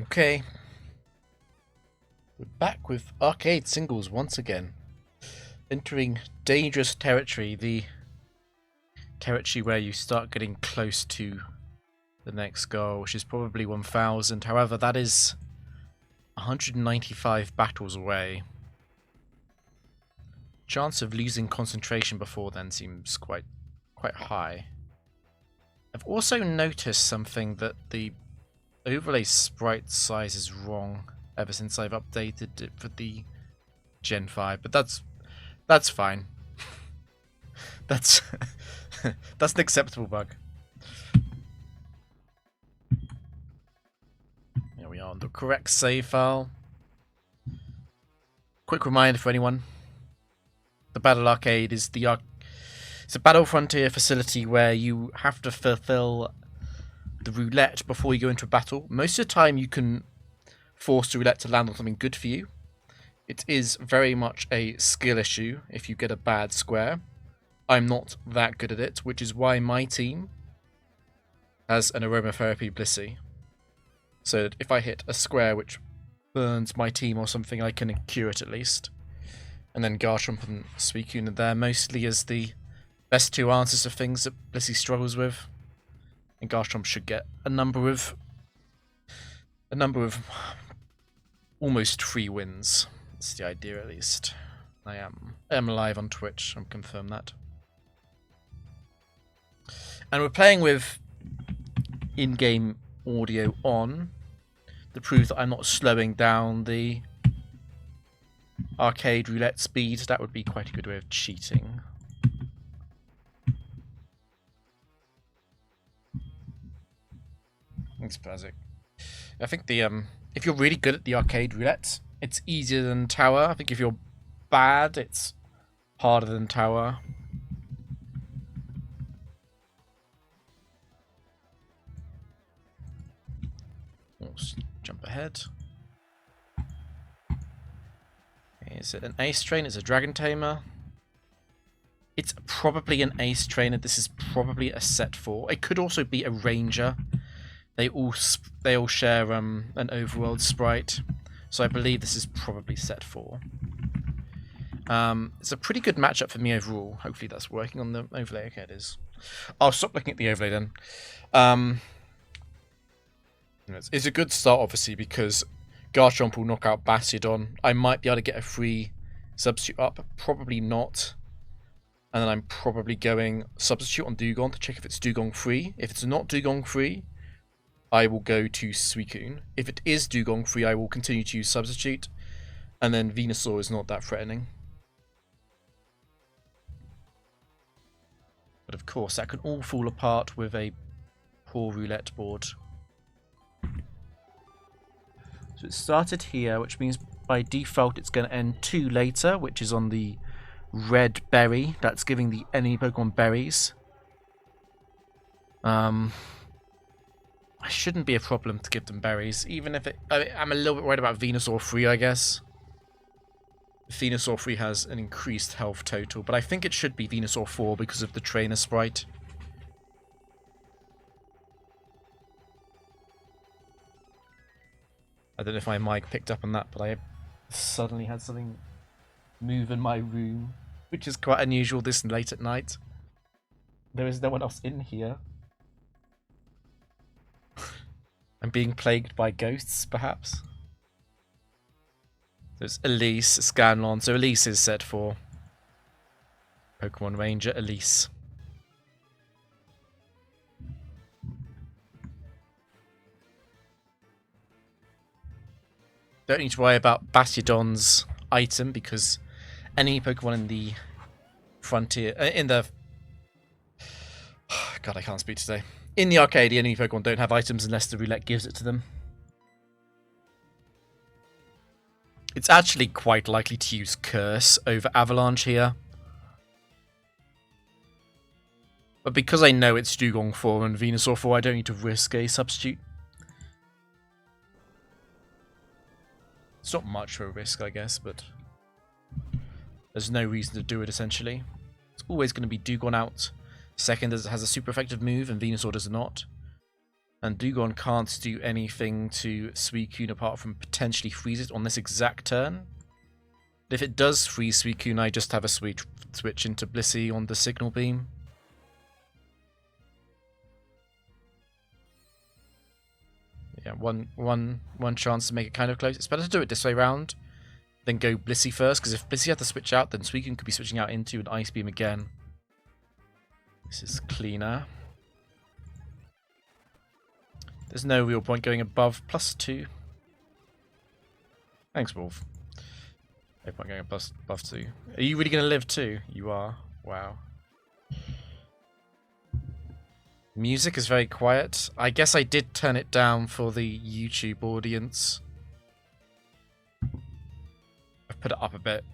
Okay, we're back with arcade singles once again. Entering dangerous territory, the territory where you start getting close to the next goal, which is probably 1000. However, that is 195 battles away. Chance of losing concentration before then seems quite high. I've also noticed something that the overlay sprite size is wrong ever since I've updated it for the Gen 5, but that's fine. that's that's an acceptable bug. Here we are on the correct save file. Quick reminder for anyone: the Battle Arcade is it's a Battle Frontier facility where you have to fulfill the roulette before you go into a battle. Most of the time, you can force the roulette to land on something good for you. It is very much a skill issue if you get a bad square. I'm not that good at it, which is why my team has an aromatherapy Blissey. So that if I hit a square which burns my team or something, I can cure it at least. And then Garchomp and Suicune are there mostly as the best two answers to things that Blissey struggles with. And Garchomp should get a number of almost free wins. That's the idea, at least. I am live on Twitch. I'm confirmed that. And we're playing with in-game audio on to prove that I'm not slowing down the arcade roulette speed. That would be quite a good way of cheating. Thanks, Pazik. I think the if you're really good at the arcade roulette, it's easier than tower. I think if you're bad, it's harder than tower. Let's jump ahead. Is it an Ace Trainer? It's a Dragon Tamer. It's probably an Ace Trainer. This is probably a set 4. It could also be a Ranger. They all share an overworld sprite, so I believe this is probably set 4. It's a pretty good matchup for me overall. Hopefully that's working on the overlay. Okay, it is. I'll stop looking at the overlay then. It's a good start, obviously, because Garchomp will knock out Bastiodon. I might be able to get a free substitute up, probably not. And then I'm probably going substitute on Dewgong to check if it's Dewgong free. If it's not Dewgong free, I will go to Suicune. If it is Dewgong free, I will continue to use substitute. And then Venusaur is not that threatening. But of course, that can all fall apart with a poor roulette board. So it started here, which means by default it's going to end 2 later, which is on the red berry. That's giving the enemy Pokemon berries. I shouldn't be a problem to give them berries, even if I'm a little bit worried about Venusaur free, I guess. Venusaur free has an increased health total, but I think it should be Venusaur 4 because of the trainer sprite. I don't know if my mic picked up on that, but I suddenly had something move in my room, which is quite unusual this late at night. There is no one else in here. I'm being plagued by ghosts, perhaps. There's Elise, Scanlon. So Elise is set for Pokemon Ranger Elise. Don't need to worry about Bastiodon's item because any Pokemon in the frontier, God, I can't speak today. In the arcade, any Pokemon don't have items unless the roulette gives it to them. It's actually quite likely to use Curse over Avalanche here. But because I know it's Dewgong 4 and Venusaur 4, I don't need to risk a substitute. It's not much of a risk, I guess, but there's no reason to do it, essentially. It's always going to be Dewgong out second as it has a super effective move and Venusaur does not. And Dugong can't do anything to Suicune apart from potentially freeze it on this exact turn. If it does freeze Suicune, I just have a switch into Blissey on the Signal Beam. Yeah, one chance to make it kind of close. It's better to do it this way round than go Blissey first, because if Blissey had to switch out, then Suicune could be switching out into an Ice Beam again. This is cleaner. There's no real point going above +2. Thanks, Wolf. No point going above +2. Are you really going to live too? You are. Wow. Music is very quiet. I guess I did turn it down for the YouTube audience. I've put it up a bit.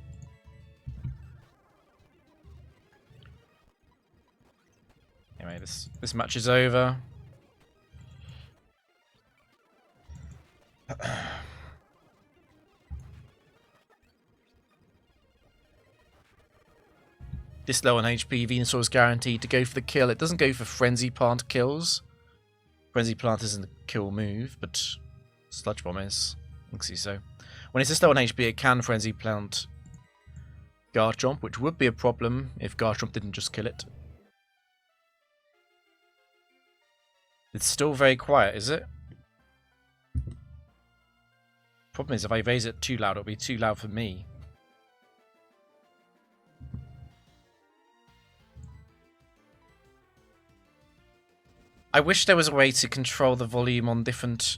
Anyway, this match is over. This low on HP, Venusaur is guaranteed to go for the kill. It doesn't go for Frenzy Plant kills. Frenzy Plant isn't a kill move, but Sludge Bomb is. I can see so. When it's this low on HP, it can Frenzy Plant Garchomp, which would be a problem if Garchomp didn't just kill it. It's still very quiet, is it? Problem is, if I raise it too loud, it'll be too loud for me. I wish there was a way to control the volume on different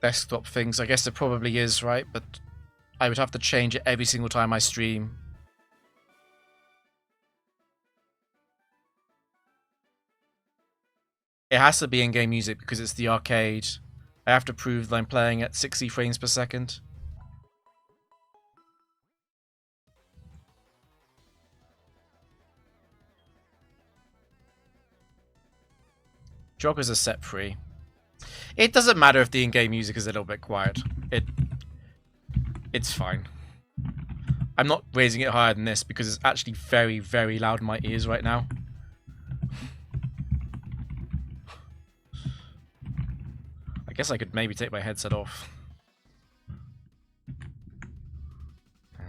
desktop things. I guess there probably is, right? But I would have to change it every single time I stream. It has to be in-game music because it's the arcade. I have to prove that I'm playing at 60 frames per second. Joggers are set free. It doesn't matter if the in-game music is a little bit quiet. It's fine. I'm not raising it higher than this because it's actually very, very loud in my ears right now. I guess I could maybe take my headset off. I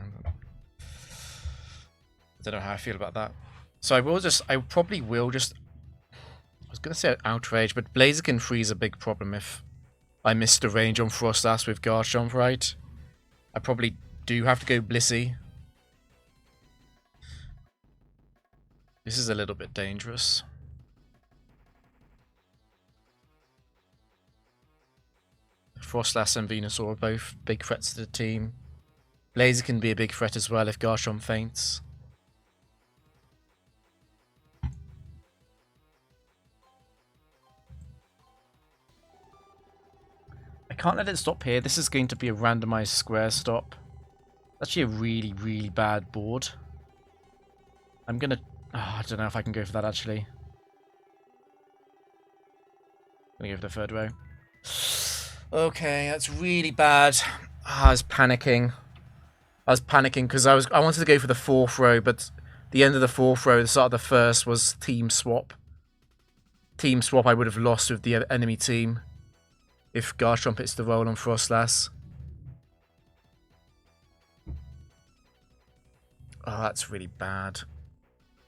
don't know how I feel about that. So I probably will just... I was going to say Outrage, but Blaziken Free is a big problem if I miss the range on Froslass with Garchomp, right? I probably do have to go Blissey. This is a little bit dangerous. Froslass and Venusaur are both big threats to the team. Blaziken can be a big threat as well if Garchomp faints. I can't let it stop here. This is going to be a randomized square stop. Actually a really, really bad board. I'm gonna... Oh, I don't know if I can go for that actually. I'm gonna go for the third row. Okay, that's really bad. I was panicking. I was panicking because I wanted to go for the fourth row, but the end of the fourth row, the start of the first was team swap. Team swap I would have lost with the enemy team if Garchomp hits the roll on Froslass. Oh, that's really bad.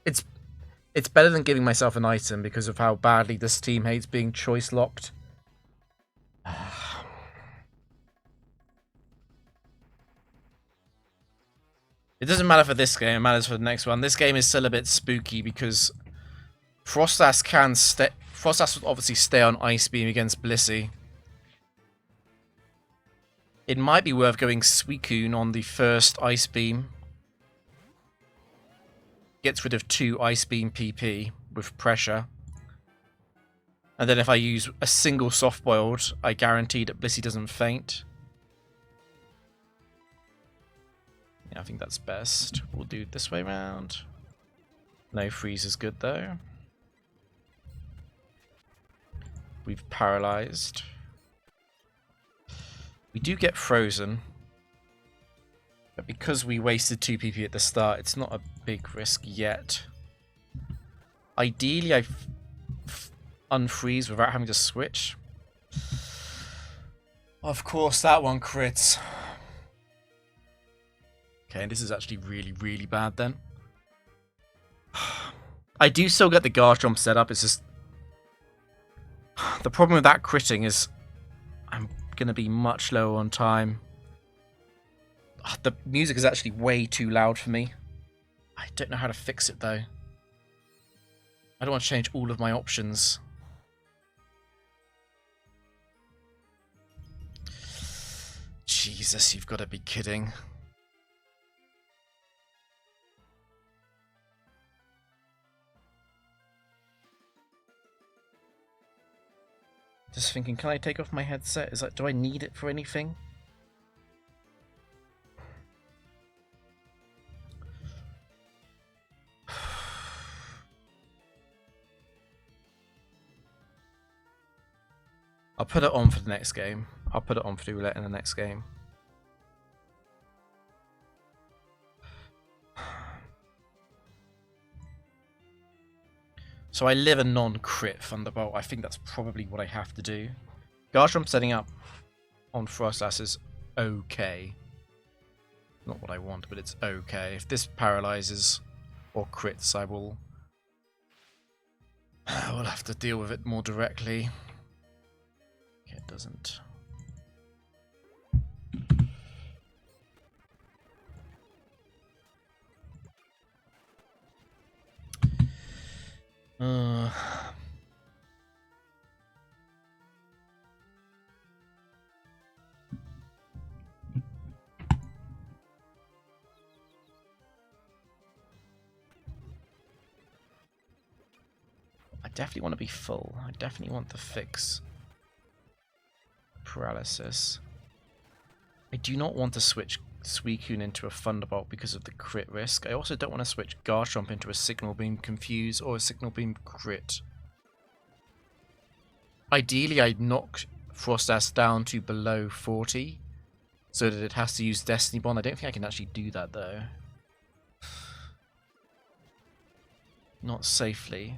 It's better than giving myself an item because of how badly this team hates being choice locked. It doesn't matter for this game, it matters for the next one. This game is still a bit spooky because Froslass can stay. Froslass will obviously stay on Ice Beam against Blissey. It might be worth going Suicune on the first Ice Beam. Gets rid of 2 Ice Beam PP with pressure. And then if I use a single Soft Boiled, I guarantee that Blissey doesn't faint. Yeah, I think that's best. We'll do it this way round. No freeze is good though. We've paralyzed. We do get frozen. But because we wasted 2 PP at the start, it's not a big risk yet. Ideally, unfreeze without having to switch. Of course, that one crits. Okay, this is actually really, really bad then. I do still get the Garchomp setup, it's just... The problem with that critting is I'm going to be much lower on time. The music is actually way too loud for me. I don't know how to fix it though. I don't want to change all of my options. Jesus, you've got to be kidding. Just thinking, can I take off my headset? Is that, do I need it for anything? I'll put it on for the next game. I'll put it on for the roulette in the next game. So I live a non-crit Thunderbolt. I think that's probably what I have to do. Garchomp setting up on Frostlass is okay. Not what I want, but it's okay. If this paralyzes or crits, I will have to deal with it more directly. Okay, it doesn't. I definitely want to be full. I definitely want to fix paralysis. I do not want to switch Suicune into a Thunderbolt because of the crit risk. I also don't want to switch Garchomp into a Signal Beam Confuse or a Signal Beam Crit. Ideally, I'd knock Frostlass down to below 40 so that it has to use Destiny Bond. I don't think I can actually do that though. Not safely.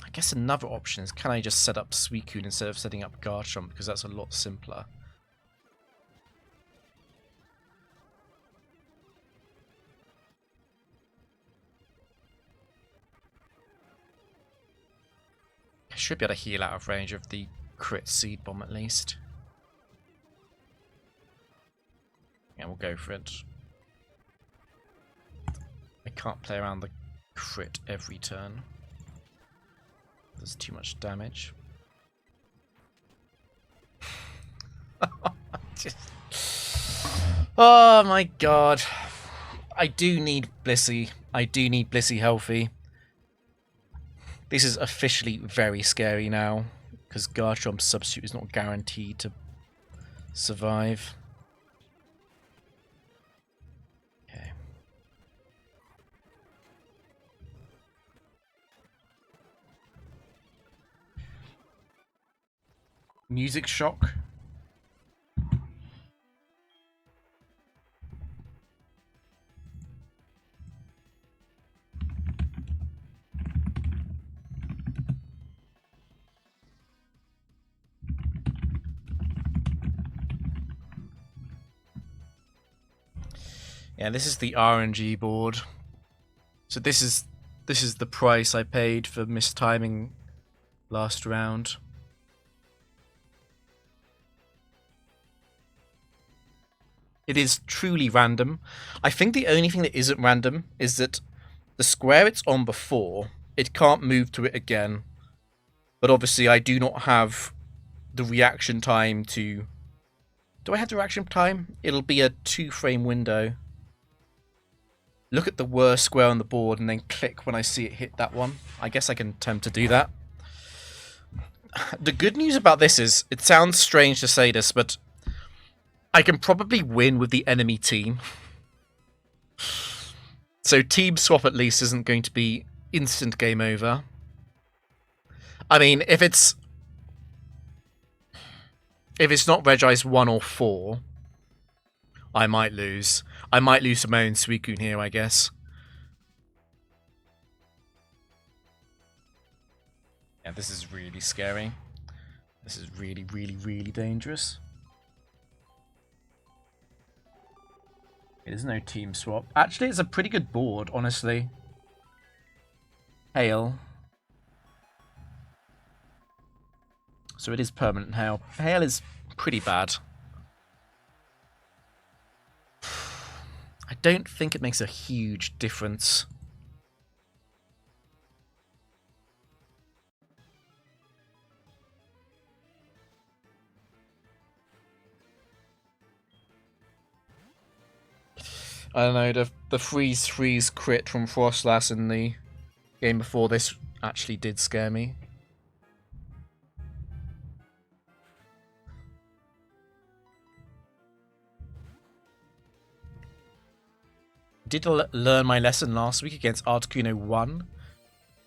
I guess another option is, can I just set up Suicune instead of setting up Garchomp, because that's a lot simpler. I should be able to heal out of range of the crit Seed Bomb at least. Yeah, we'll go for it. I can't play around the crit every turn. There's too much damage. Oh my god. I do need Blissey. I do need Blissey healthy. This is officially very scary now, because Garchomp's substitute is not guaranteed to survive. Okay. Music Shock. Yeah, this is the RNG board. So this is the price I paid for mistiming last round. It is truly random. I think the only thing that isn't random is that the square it's on before, it can't move to it again. But obviously I do not have the reaction time to... Do I have the reaction time? It'll be a 2-frame window. Look at the worst square on the board and then click when I see it hit that one. I guess I can attempt to do that. The good news about this is, it sounds strange to say this, but I can probably win with the enemy team. So team swap at least isn't going to be instant game over. I mean, if it's not Regice 1 or 4, I might lose. I might lose to my own Suicune here, I guess. Yeah, this is really scary. This is really, really, really dangerous. There's no team swap. Actually, it's a pretty good board, honestly. Hail. So it is permanent hail. Hail is pretty bad. I don't think it makes a huge difference. I don't know, the freeze crit from Frostlass in the game before this actually did scare me. Did learn my lesson last week against Articuno 1.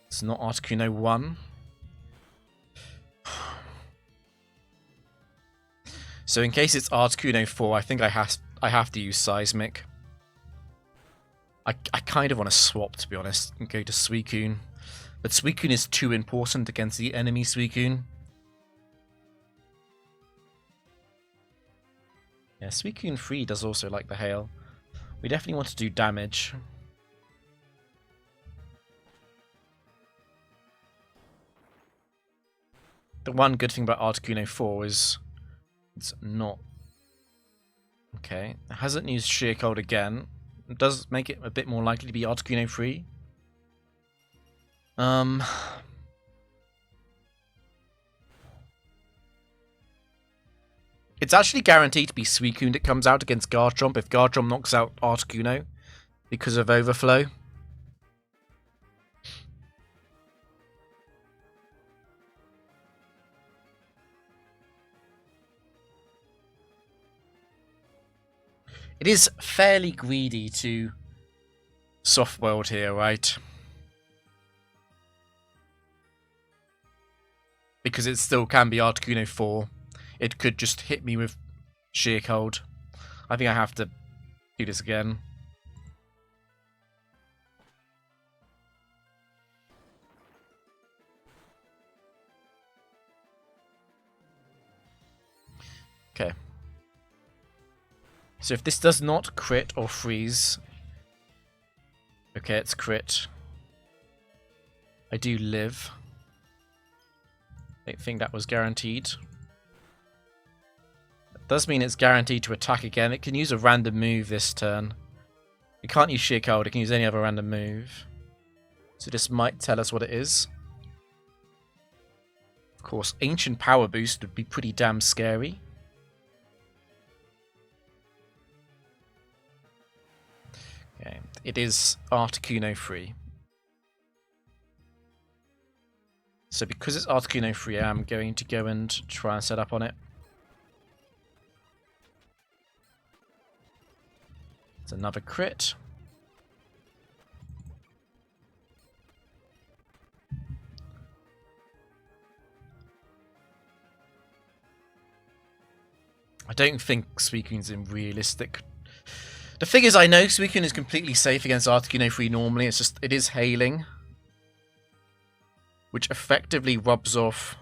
It's not Articuno 1. So in case it's Articuno 4, I think I have to use Seismic. I kind of want to swap, to be honest, and go to Suicune. But Suicune is too important against the enemy Suicune. Yeah, Suicune 3 does also like the hail. We definitely want to do damage. The one good thing about Articuno 4 is it's not... Okay, it hasn't used Sheer Cold again. It does make it a bit more likely to be Articuno 3. It's actually guaranteed to be Suicune that comes out against Garchomp if Garchomp knocks out Articuno because of Overflow. It is fairly greedy to soft world here, right? Because it still can be Articuno 4. It could just hit me with Sheer Cold. I think I have to do this again. Okay. So if this does not crit or freeze... Okay, it's crit. I do live. I don't think that was guaranteed. That does mean it's guaranteed to attack again. It can use a random move this turn. It can't use Sheer Cold, it can use any other random move. So this might tell us what it is. Of course, Ancient Power Boost would be pretty damn scary. Okay, it is Articuno 3. So because it's Articuno 3, I'm going to go and try and set up on it. It's another crit. I don't think Suicune's in realistic. The thing is, I know Suicune is completely safe against Articuno 3 normally, it's just, it is hailing. Which effectively rubs off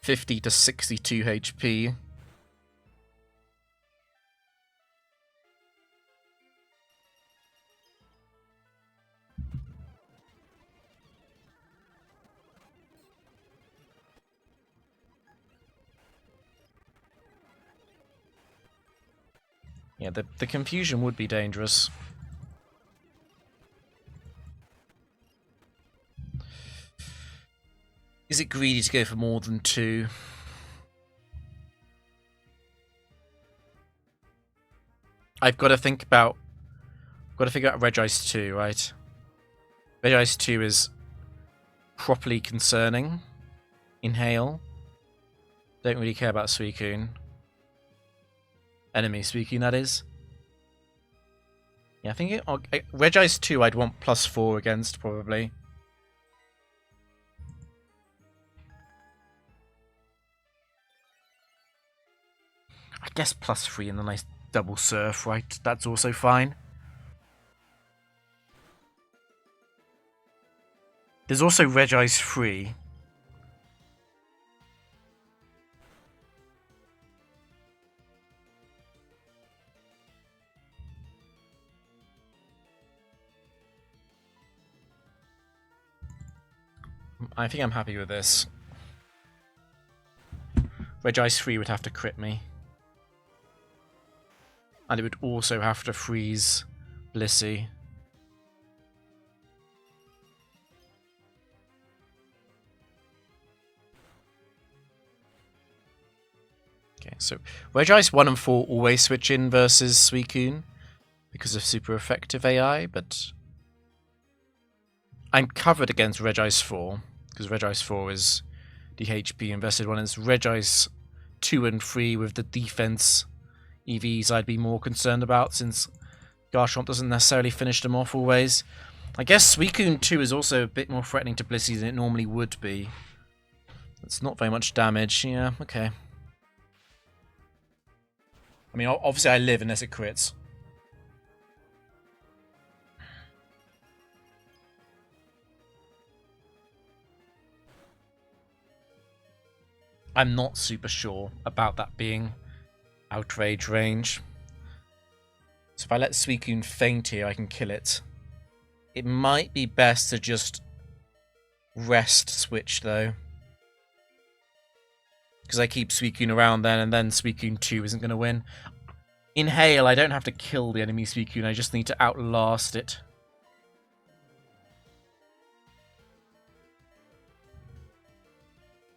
50 to 62 HP. Yeah, the confusion would be dangerous. Is it greedy to go for more than 2? I've got to think about... got to figure out Regice 2, right? Regice 2 is properly concerning in Hail. Don't really care about Suicune. Enemy Suicune, that is. Yeah, I think Regice 2 I'd want +4 against, probably. I guess +3 and a nice double surf, right? That's also fine. There's also Regice 3. I think I'm happy with this. Regice 3 would have to crit me. And it would also have to freeze Blissey. Okay, so Regice 1 and 4 always switch in versus Suicune because of super effective AI, but I'm covered against Regice 4 because Regice 4 is the HP invested one. It's Regice 2 and 3 with the defense EVs I'd be more concerned about, since Garchomp doesn't necessarily finish them off always. I guess Suicune 2 is also a bit more threatening to Blissey than it normally would be. It's not very much damage. Yeah, okay. I mean, obviously I live unless it crits. I'm not super sure about that being outrage range. So if I let Suicune faint here, I can kill it. It might be best to just rest switch, though. Because I keep Suicune around then, and then Suicune 2 isn't going to win. In Hail, I don't have to kill the enemy Suicune, I just need to outlast it.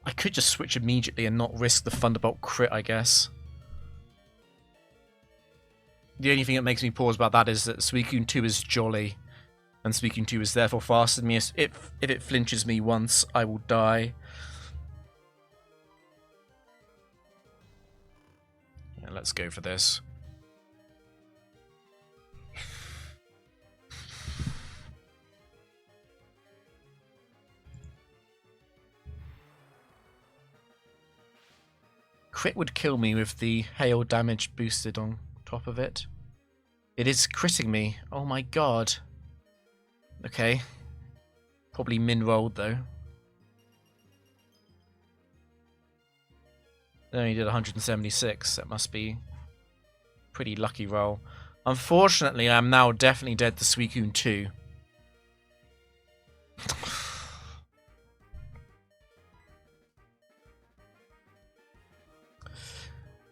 I could just switch immediately and not risk the Thunderbolt crit, I guess. The only thing that makes me pause about that is that Suicune 2 is jolly, and Suicune 2 is therefore faster than me. If it flinches me once, I will die. Yeah, let's go for this. Crit would kill me with the hail damage boosted on top of it. It is critting me. Oh my god. Okay. Probably min-rolled though. It only did 176. That must be a pretty lucky roll. Unfortunately, I'm now definitely dead to Suicune 2.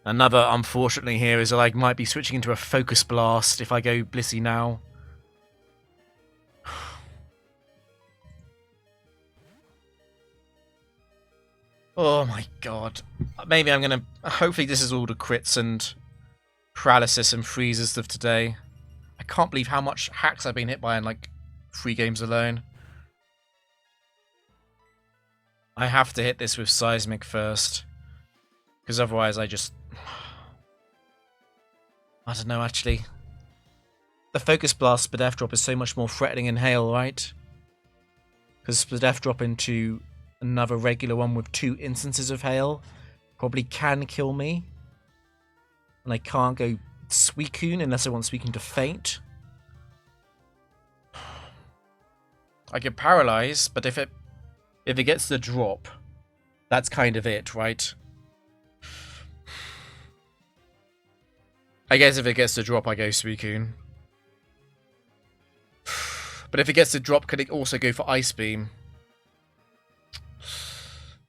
Another unfortunately here is that I might be switching into a Focus Blast if I go Blissey now. Oh my god. Maybe I'm gonna... Hopefully this is all the crits and paralysis and freezes of today. I can't believe how much hacks I've been hit by in like 3 games alone. I have to hit this with Seismic first. Because otherwise I just... I don't know, actually. The Focus Blast Spadef Drop is so much more threatening in Hail, right? Because Spadef Drop into another regular one with 2 instances of Hail probably can kill me. And I can't go Suicune unless I want Suicune to faint. I can Paralyze, but if it gets the drop, that's kind of it, right? I guess if it gets the drop, I go Suicune. But if it gets the drop, could it also go for Ice Beam?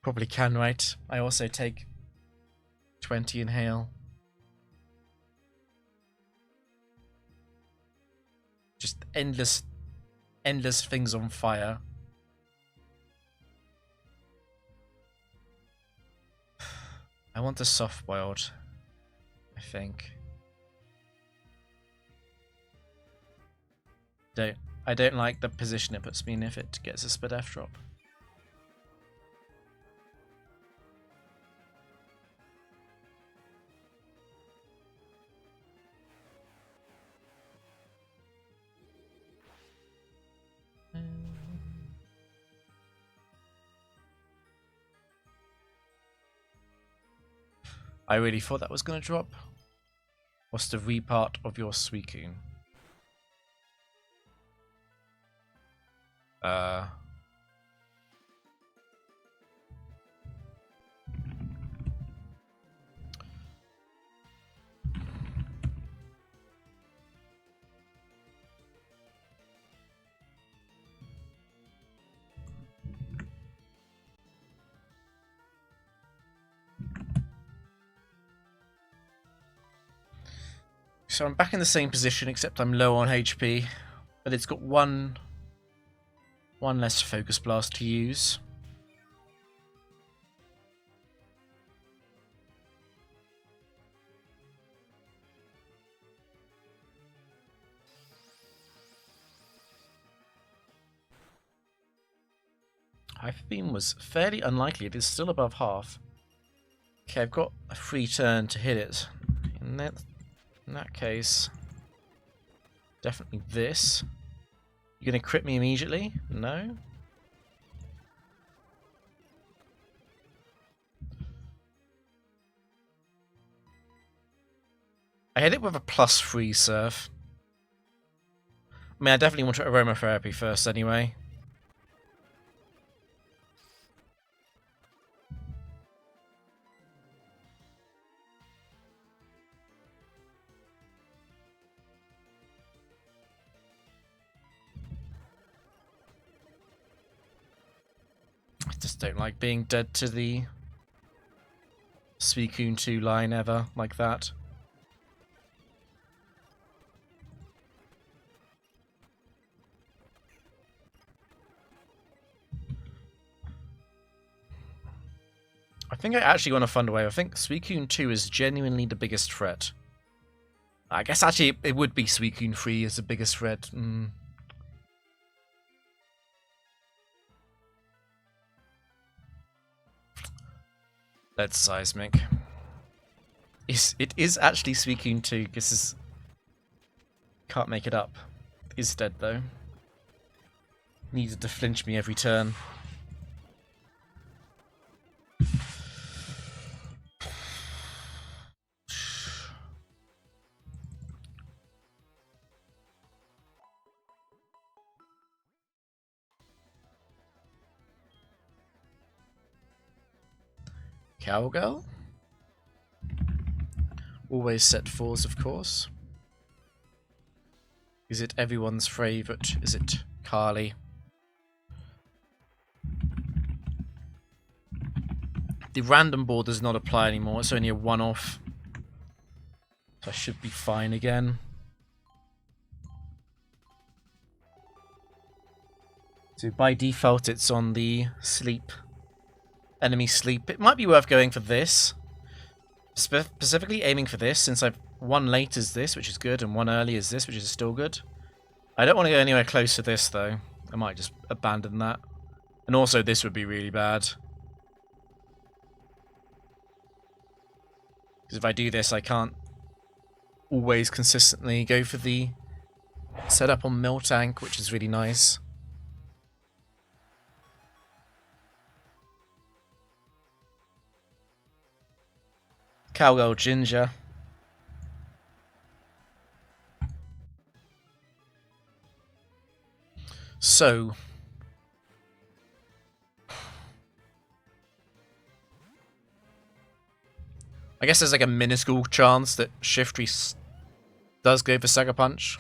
Probably can, right? I also take 20 in Hail. Just endless things on fire. I want a soft boiled, I think. I don't like the position it puts me in if it gets a Spadef drop. I really thought that was going to drop. What's the repart of your Suicune? So I'm back in the same position, except I'm low on HP. But it's got one less Focus Blast to use. Hyper Beam was fairly unlikely. It is still above half. Okay, I've got a free turn to hit it. In that case, definitely this. You're going to crit me immediately? No? I hit it with a +3 surf. I mean, I definitely want aromatherapy first anyway. I just don't like being dead to the Suicune 2 line ever like that. I think I actually want to find a way. I think Suicune 2 is genuinely the biggest threat. I guess actually it would be Suicune 3 as the biggest threat. Let's Seismic. It is actually Suicune 2. This is... Can't make it up. It is dead though. Needed to flinch me every turn. Cowgirl? Always set 4s, of course. Is it everyone's favourite? Is it Carly? The random board does not apply anymore. It's only a one-off. So I should be fine again. So by default, it's on the sleep. Enemy sleep. It might be worth going for this. Specifically aiming for this, since I've one late as this, which is good, and one early as this, which is still good. I don't want to go anywhere close to this, though. I might just abandon that. And also, this would be really bad. Because if I do this, I can't always consistently go for the setup on Miltank, which is really nice. Cowgirl Ginger. So, I guess there's like a minuscule chance that Shiftry does go for Sucker Punch.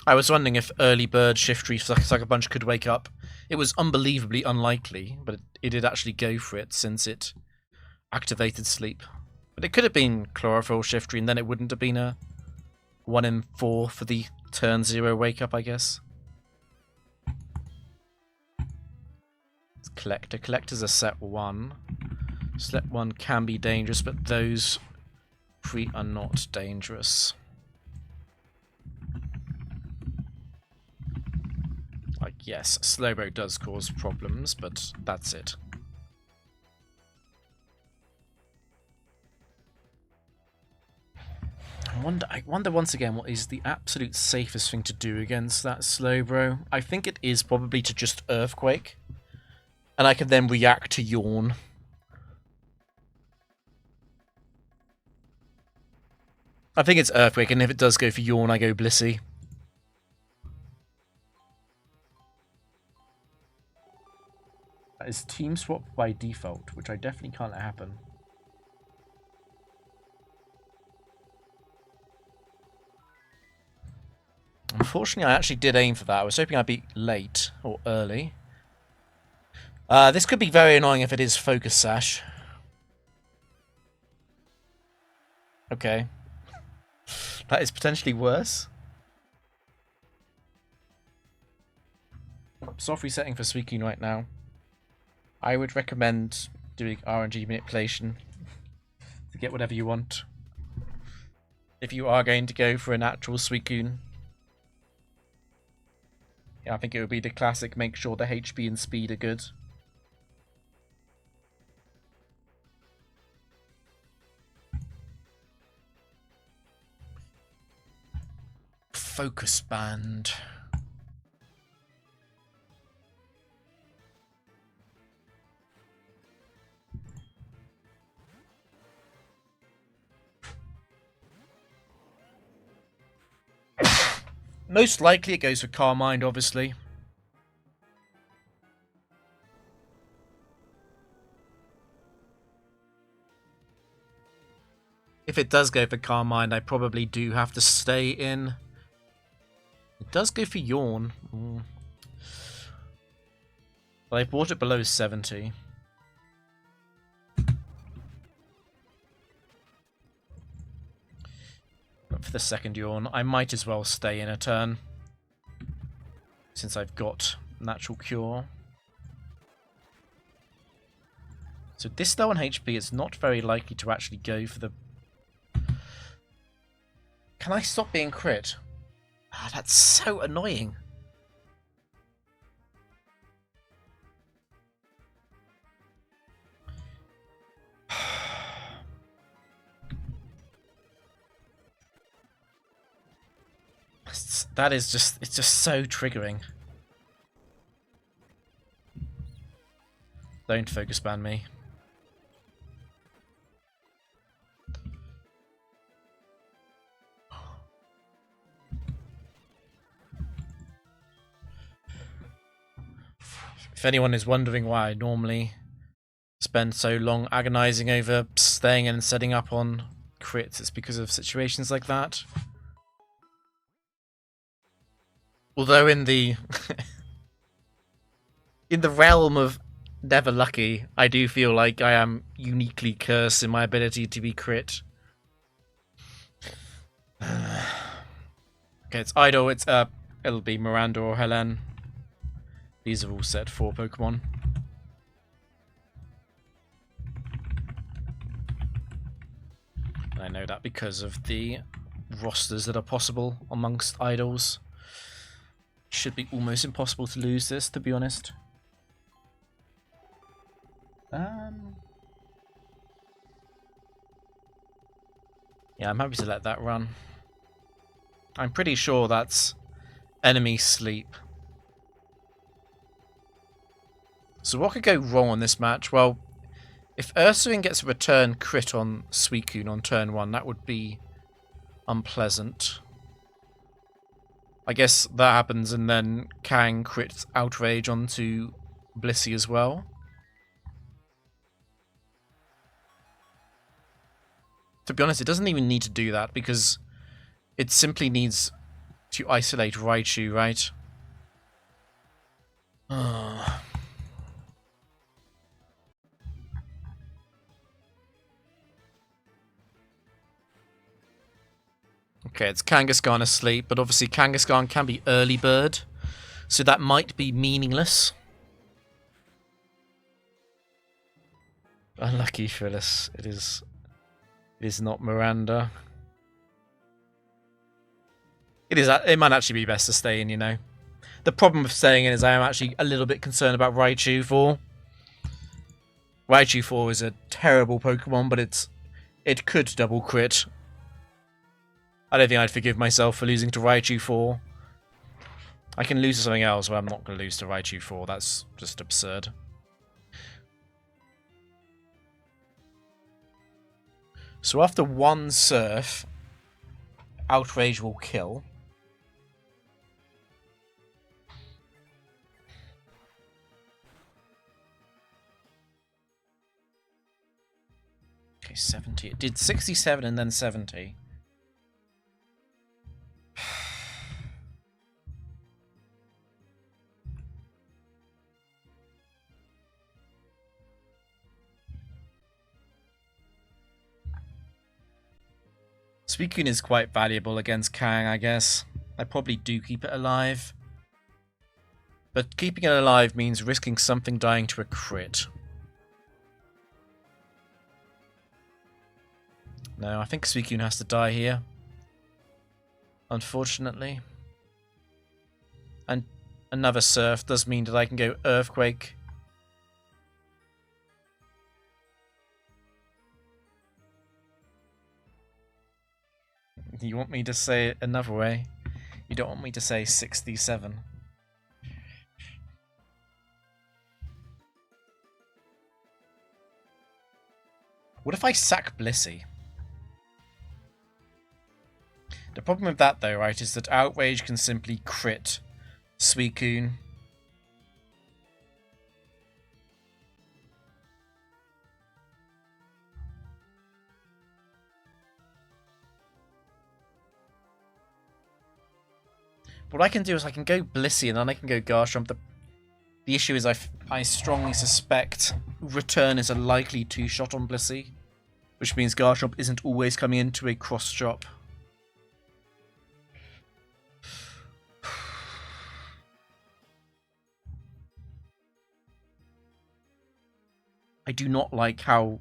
I was wondering if early bird Shiftry Sucker Punch could wake up. It was unbelievably unlikely, but it did actually go for it since it activated sleep. But it could have been Chlorophyll Shiftry, and then it wouldn't have been a 1 in 4 for the turn 0 wake up, I guess. Collector. Collector's a set 1. Set 1 can be dangerous, but those 3 are not dangerous. Like, yes, Slowbro does cause problems, but that's it. I wonder once again what is the absolute safest thing to do against that Slowbro. I think it is probably to just Earthquake. And I can then react to Yawn. I think it's Earthquake, and if it does go for Yawn, I go Blissey. That is Team Swap by default, which I definitely can't let happen. Unfortunately, I actually did aim for that. I was hoping I'd be late or early. This could be very annoying if it is Focus Sash. Okay. That is potentially worse. Soft resetting for Suicune right now. I would recommend doing RNG manipulation to get whatever you want. If you are going to go for a natural Suicune. Yeah, I think it would be the classic, make sure the HP and speed are good. Focus Band. Most likely it goes for Carmine, obviously. If it does go for Carmine, I probably do have to stay in. It does go for Yawn. But I bought it below 70. But for the second Yawn, I might as well stay in a turn. Since I've got Natural Cure. So this low on HP is not very likely to actually go for the... Can I stop being crit? Ah, that's so annoying. That is just, it's just so triggering. Don't focus ban me. If anyone is wondering why I normally spend so long agonizing over staying in and setting up on crits, it's because of situations like that. Although in the in the realm of never lucky, I do feel like I am uniquely cursed in my ability to be crit. Okay, it's Idol, it'll be Miranda or Helen. These are all set for Pokemon. And I know that because of the rosters that are possible amongst idols. Should be almost impossible to lose this, to be honest. Yeah, I'm happy to let that run. I'm pretty sure that's enemy sleep. So what could go wrong on this match? Well, if Ursaring gets a return crit on Suicune on turn 1, that would be unpleasant. I guess that happens and then Kang crits Outrage onto Blissey as well. To be honest, it doesn't even need to do that because it simply needs to isolate Raichu, right? Okay, it's Kangaskhan asleep, but obviously Kangaskhan can be early bird, so that might be meaningless. Unlucky Phyllis, it is not Miranda. It might actually be best to stay in, you know. The problem with staying in is I am actually a little bit concerned about Raichu 4. Raichu 4 is a terrible Pokemon, but it could double crit. I don't think I'd forgive myself for losing to Raichu 4. I can lose to something else, but I'm not going to lose to Raichu 4. That's just absurd. So after one Surf, Outrage will kill. Okay, 70. It did 67 and then 70. Suicune is quite valuable against Kang, I guess. I probably do keep it alive. But keeping it alive means risking something dying to a crit. No, I think Suicune has to die here. Unfortunately. And another Surf does mean that I can go Earthquake. You want me to say it another way? You don't want me to say 67. What if I sack Blissey? The problem with that though, right, is that Outrage can simply crit Suicune. What I can do is I can go Blissey and then I can go Garchomp. The issue is I strongly suspect Return is a likely two-shot on Blissey, which means Garchomp isn't always coming into a cross-chop. I do not like how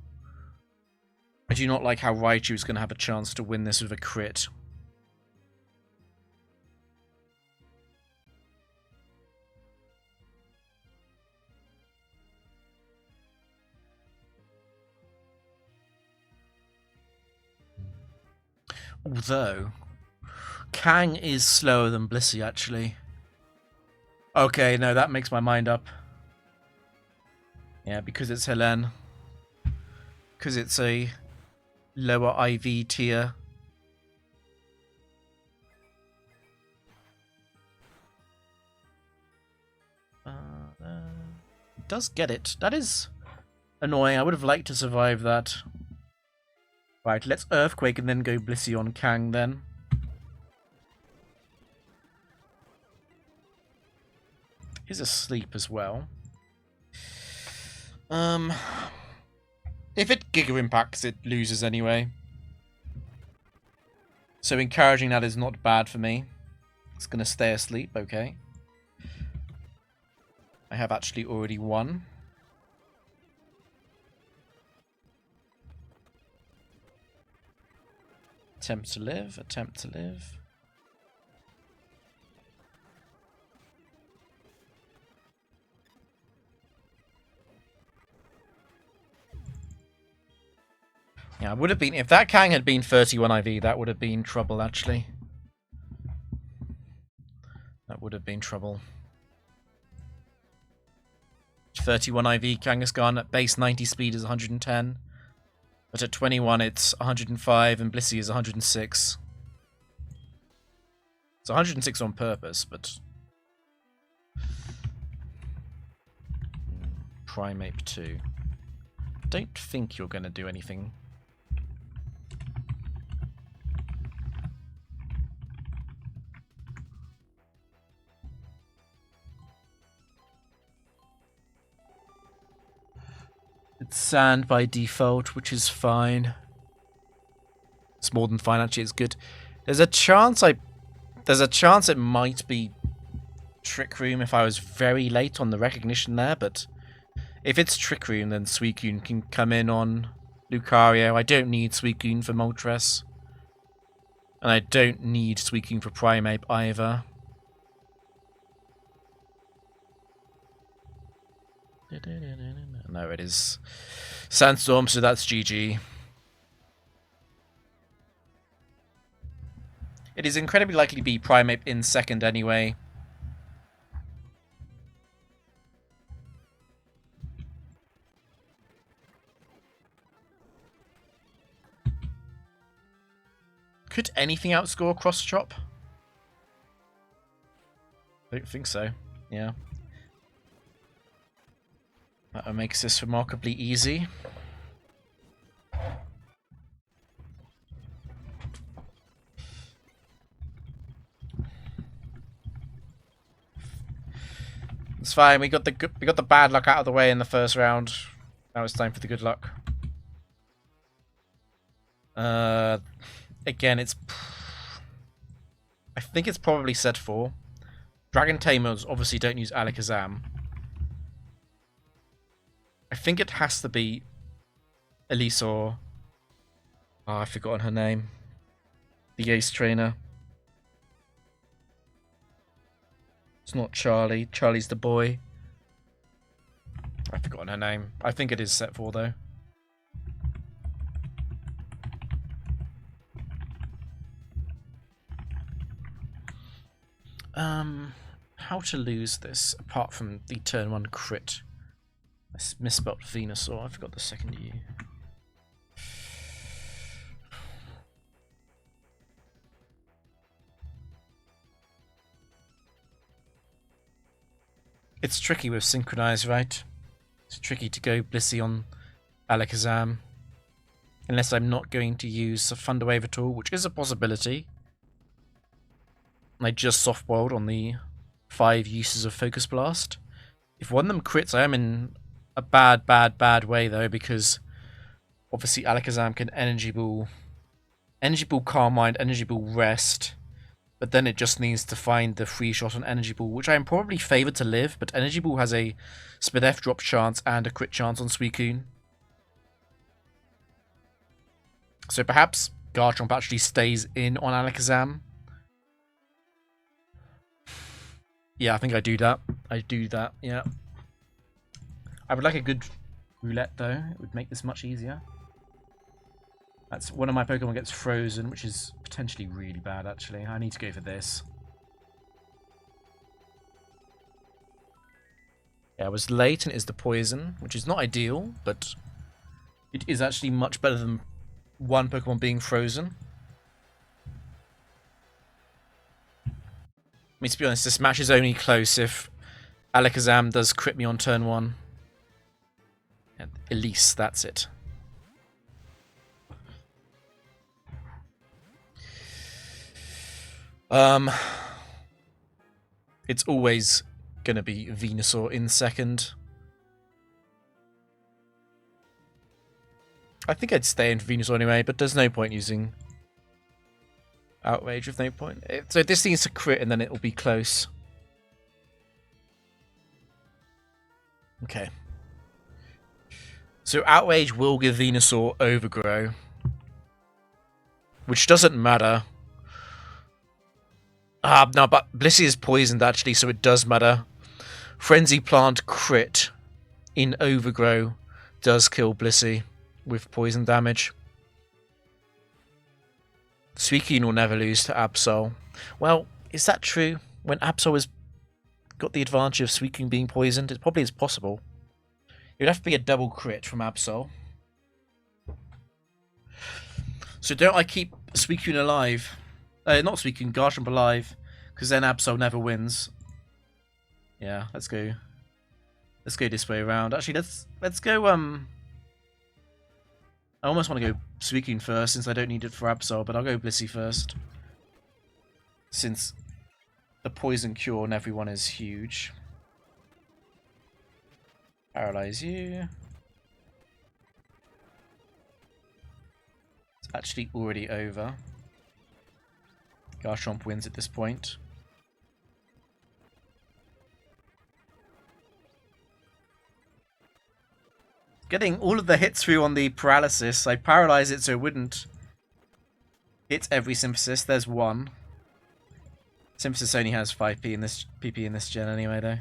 Raichu is going to have a chance to win this with a crit. Although, Kang is slower than Blissey, actually. Okay, no, that makes my mind up. Yeah, because it's Helene. Because it's a lower IV tier. It does get it. That is annoying. I would have liked to survive that. Right, let's Earthquake and then go Blissey on Kang then. He's asleep as well. If it Giga Impacts, it loses anyway. So encouraging that is not bad for me. It's going to stay asleep, okay. I have actually already won. Attempt to live, attempt to live. Yeah, it would have been, if that Kang had been 31 IV, that would have been trouble, actually. That would have been trouble. 31 IV, Kangaskhan at base 90 speed is 110. But at 21 it's 105 and Blissey is 106. It's 106 on purpose, but... Primeape 2. Don't think you're going to do anything. It's sand by default, which is fine. It's more than fine, actually. It's good. There's a chance it might be Trick Room if I was very late on the recognition there, but if it's Trick Room, then Suicune can come in on Lucario. I don't need Suicune for Moltres. And I don't need Suicune for Primeape either. No, it is Sandstorm, so that's GG. It is incredibly likely to be Primeape in second anyway. Could anything outscore Cross Chop? I don't think so. Yeah. That makes this remarkably easy. It's fine. We got the bad luck out of the way in the first round. Now it's time for the good luck. again, I think it's probably set for. Dragon Tamers obviously don't use Alakazam. I think it has to be Elise or... Oh, I've forgotten her name. The ace trainer. It's not Charlie. Charlie's the boy. I've forgotten her name. I think it is set for, though. How to lose this, apart from the turn 1 crit. I misspelled Venusaur. I forgot the second U. It's tricky with Synchronize, right? It's tricky to go Blissey on Alakazam. Unless I'm not going to use a Thunder Wave at all, which is a possibility. I just soft-boiled on the 5 uses of Focus Blast. If one of them crits, I am in a bad way, though, because obviously Alakazam can Energy Ball, Calm Mind, Energy Ball Rest, but then it just needs to find the free shot on Energy Ball, which I am probably favoured to live, but Energy Ball has a Spinef drop chance and a crit chance on Suicune. So perhaps Garchomp actually stays in on Alakazam. Yeah, I think I do that. Yeah. I would like a good roulette, though. It would make this much easier. That's one of my Pokemon gets frozen, which is potentially really bad, actually. I need to go for this. Yeah, I was late and it is the poison, which is not ideal, but it is actually much better than one Pokemon being frozen. I mean, to be honest, this match is only close if Alakazam does crit me on turn 1. And Elise, that's it. It's always gonna be Venusaur in second. I think I'd stay in Venusaur anyway, but there's no point using Outrage with no point. So this needs to crit and then it'll be close. Okay. So Outrage will give Venusaur Overgrow, which doesn't matter. No, but Blissey is poisoned actually, so it does matter. Frenzy Plant crit in Overgrow does kill Blissey with poison damage. Suicune will never lose to Absol. Well, is that true? When Absol has got the advantage of Suicune being poisoned, it probably is possible. It would have to be a double crit from Absol. So don't I keep Suicune alive? Not Suicune, Garchomp alive, because then Absol never wins. Yeah, let's go. Let's go this way around. Actually, let's go. I almost want to go Suicune first, since I don't need it for Absol, but I'll go Blissey first, since the poison cure on everyone is huge. Paralyze you. It's actually already over. Garchomp wins at this point. Getting all of the hits through on the paralysis. I paralyze it so it wouldn't hit every Symphysis. There's one. Symphysis only has 5p in this PP in this gen anyway, though.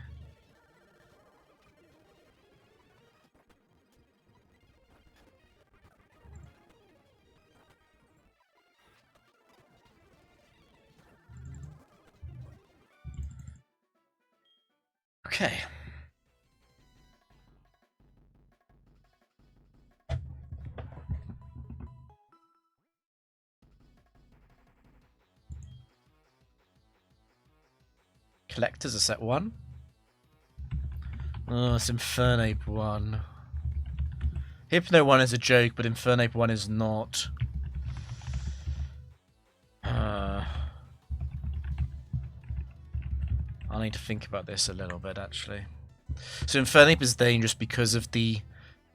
Okay. Collectors are set 1. Oh, it's Infernape 1. Hypno 1 is a joke, but Infernape 1 is not. I'll need to think about this a little bit, actually. So Infernape is dangerous because of the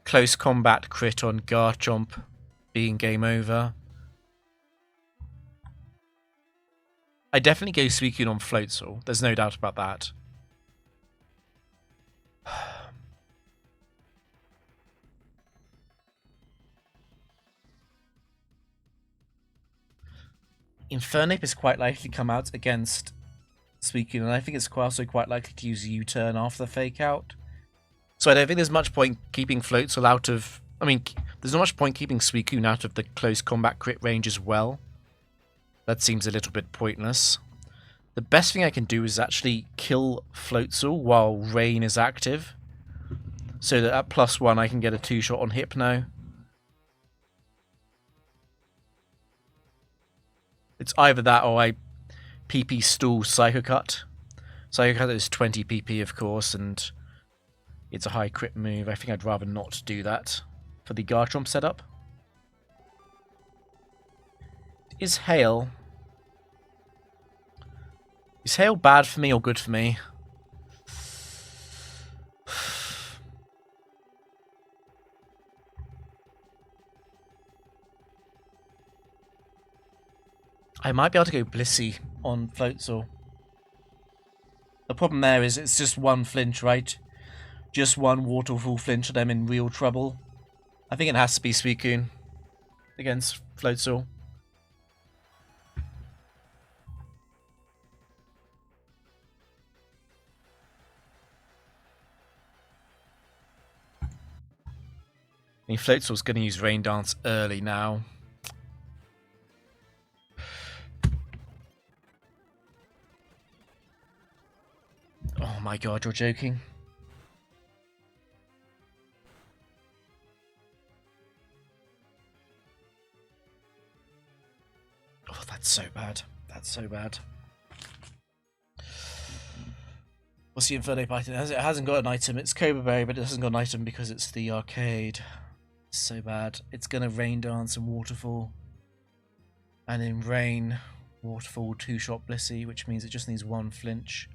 close combat crit on Garchomp being game over. I definitely go Suicune on Floatzel. There's no doubt about that. Infernape is quite likely to come out against Suicune, and I think it's also quite likely to use U-turn after the fake out. So I don't think there's much point keeping Floatzel out of... I mean, there's not much point keeping Suicune out of the close combat crit range as well. That seems a little bit pointless. The best thing I can do is actually kill Floatzel while Rain is active. So that at +1 I can get a 2-shot on Hypno. It's either that or I PP stall Psycho Cut. Psycho Cut is 20 PP of course, and it's a high crit move. I think I'd rather not do that for the Garchomp setup. Is Hail bad for me or good for me? I might be able to go Blissey on Floatzel. The problem there is it's just one flinch, right? Just one Waterfall flinch and I'm in real trouble. I think it has to be Suicune against Floatzel. I mean, Floatzel's going to use Rain Dance early now. Oh my god, you're joking. Oh, that's so bad. That's so bad. What's the Infernape item? It hasn't got an item. It's Cobra Berry, but it hasn't got an item because it's the arcade. It's so bad. It's gonna Rain Dance and Waterfall. And in Rain, Waterfall, 2-shot Blissey, which means it just needs one flinch.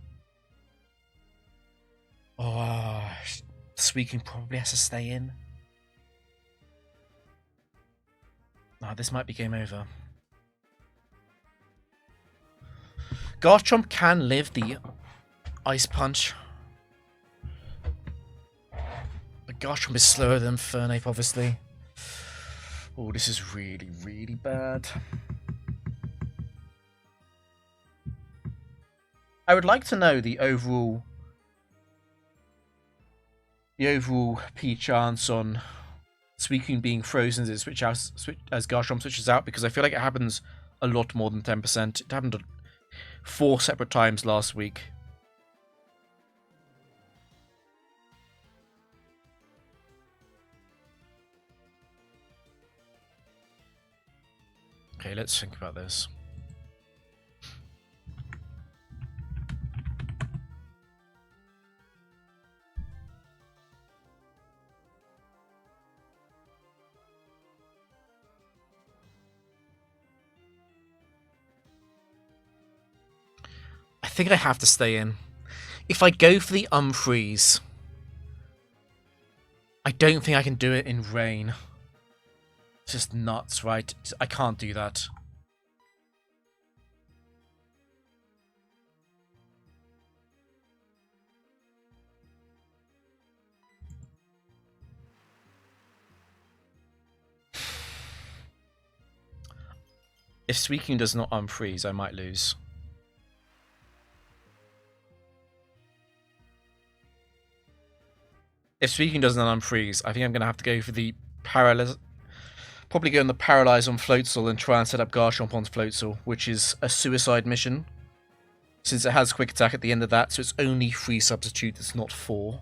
Oh, Suicune probably has to stay in. Oh, this might be game over. Garchomp can live the Ice Punch. But Garchomp is slower than Infernape, obviously. Oh, this is really, really bad. I would like to know the overall P chance on Suicune being frozen as Garchomp switches out, because I feel like it happens a lot more than 10%. It happened 4 separate times last week. Okay, let's think about this. I think I have to stay in. If I go for the Unfreeze, I don't think I can do it in Rain. It's just nuts, right? I can't do that. If Suicune does not unfreeze, I might lose. If Suicune doesn't unfreeze, I think I'm going to have to go for the Paralyze. Probably go on the Paralyze on Floatzel and try and set up Garchomp on Floatzel, which is a suicide mission. Since it has Quick Attack at the end of that, so it's only 3 substitute, it's not 4.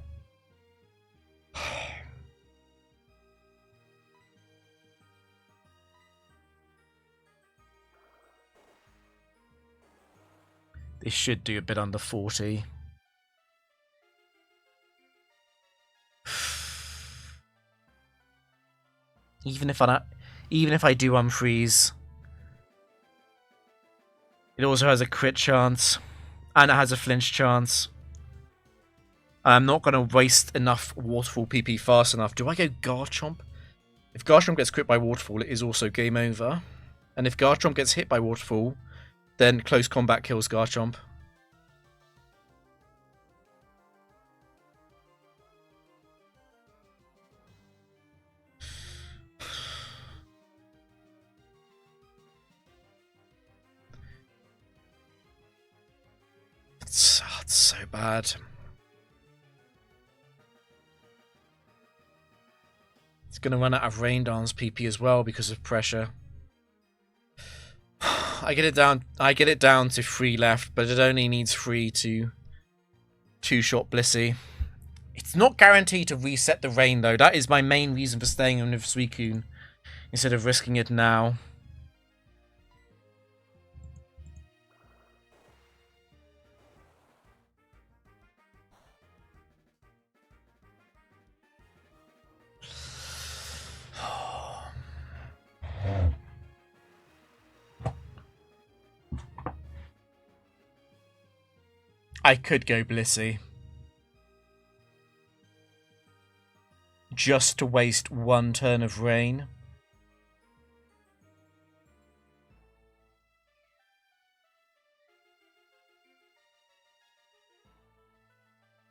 This should do a bit under 40. Even if I do unfreeze, it also has a crit chance, and it has a flinch chance. I'm not going to waste enough Waterfall PP fast enough. Do I go Garchomp? If Garchomp gets crit by Waterfall, it is also game over. And if Garchomp gets hit by Waterfall, Then close combat kills Garchomp. It's so bad. It's going to run out of Rain Dance PP as well because of pressure. I get it down to 3 left, but it only needs 3 to two-shot Blissey. It's not guaranteed to reset the rain though. That is my main reason for staying on with Suicune instead of risking it now. I could go Blissey. Just to waste 1 turn of rain.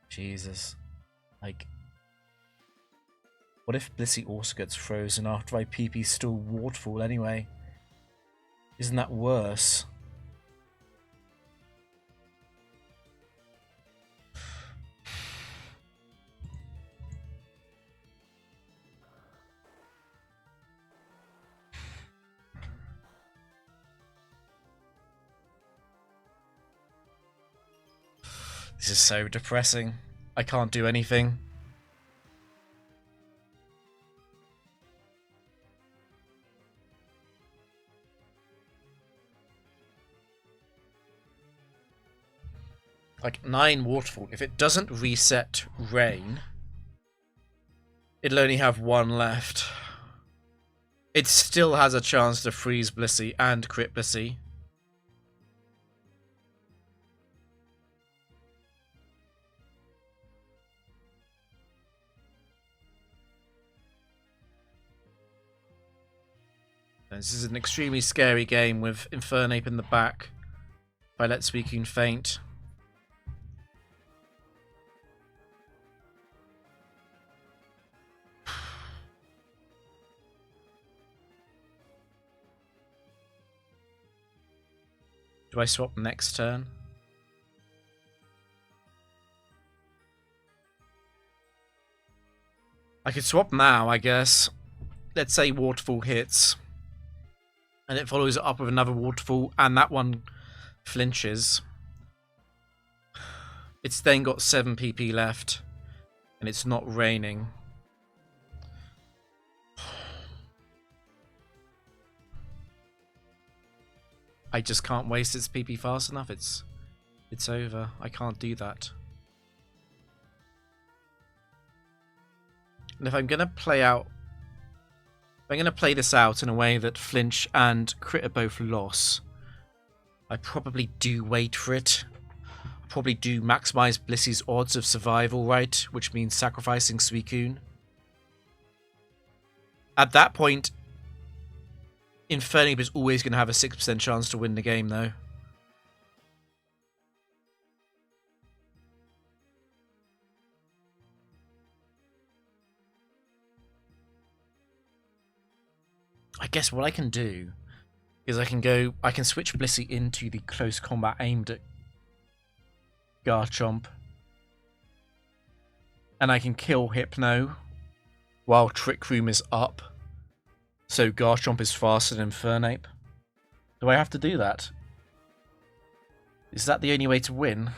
Jesus. Like, what if Blissey also gets frozen after I PP still Waterfall anyway? Isn't that worse? This is so depressing. I can't do anything. Like 9 Waterfall. If it doesn't reset Rain, it'll only have 1 left. It still has a chance to freeze Blissey and crit Blissey. This is an extremely scary game with Infernape in the back. If I let Suicune faint. Do I swap next turn? I could swap now, I guess. Let's say Waterfall hits. And it follows it up with another Waterfall, and that one flinches. It's then got 7 PP left, and it's not raining. I just can't waste its PP fast enough. It's over. I can't do that. And if I'm gonna play this out in a way that Flinch and Crit are both loss, I probably do wait for it. I probably do maximize Blissey's odds of survival, right? Which means sacrificing Suicune. At that point, Infernape is always going to have a 6% chance to win the game, though. I guess what I can do is I can switch Blissey into the close combat aimed at Garchomp. And I can kill Hypno while Trick Room is up. So Garchomp is faster than Infernape. Do I have to do that? Is that the only way to win?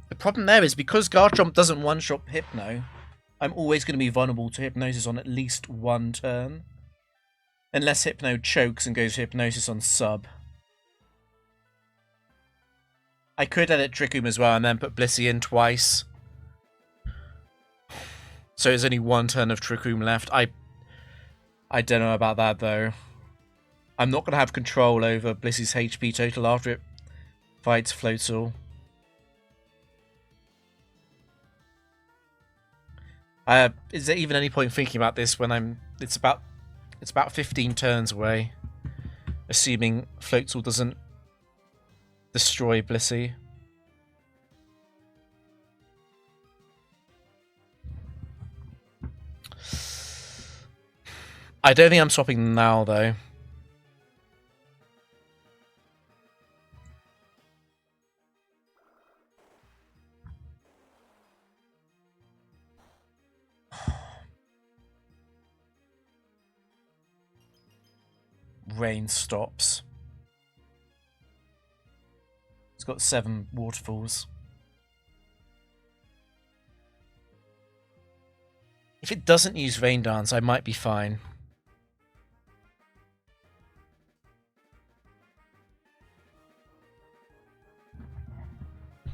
The problem there is because Garchomp doesn't one-shot Hypno, I'm always going to be vulnerable to Hypnosis on at least 1 turn. Unless Hypno chokes and goes Hypnosis on sub. I could edit Trick Room as well and then put Blissey in twice. So there's only 1 turn of Trick Room left. I don't know about that though. I'm not going to have control over Blissey's HP total after it fights Floatzel. Is there even any point thinking about this when it's about 15 turns away, assuming Floatzel doesn't destroy Blissey. I don't think I'm swapping them now, though. Rain stops. It's got 7 waterfalls. If it doesn't use Rain Dance, I might be fine.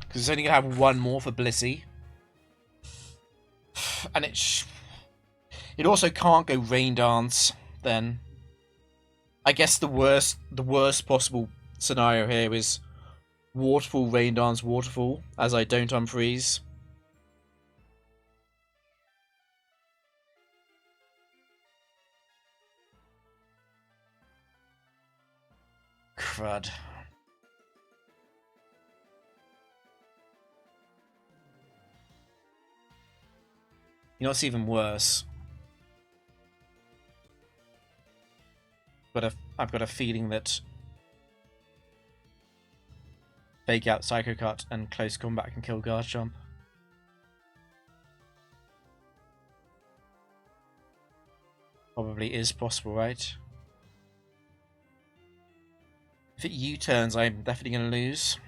Because it's only going to have 1 more for Blissey. And it also can't go Rain Dance, then. I guess the worst possible scenario here is Waterfall, Rain Dance, Waterfall, as I don't unfreeze. Crud. You know what's even worse? I've got a feeling that Fake Out, Psycho Cut, and Close Combat can kill Garchomp. Probably is possible, right? If it U-turns, I'm definitely going to lose.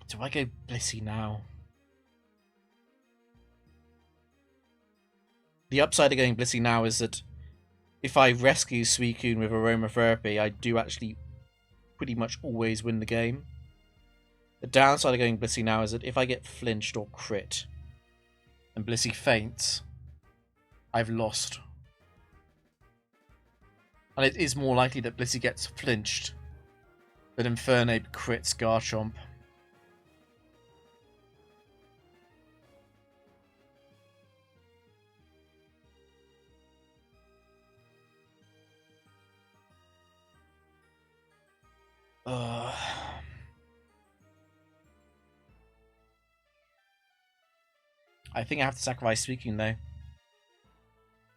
Do I go Blissey now? The upside of going Blissey now is that if I rescue Suicune with Aromatherapy, I do actually pretty much always win the game. The downside of going Blissey now is that if I get flinched or crit and Blissey faints, I've lost. And it is more likely that Blissey gets flinched than Infernape crits Garchomp. I think I have to sacrifice Suicune though.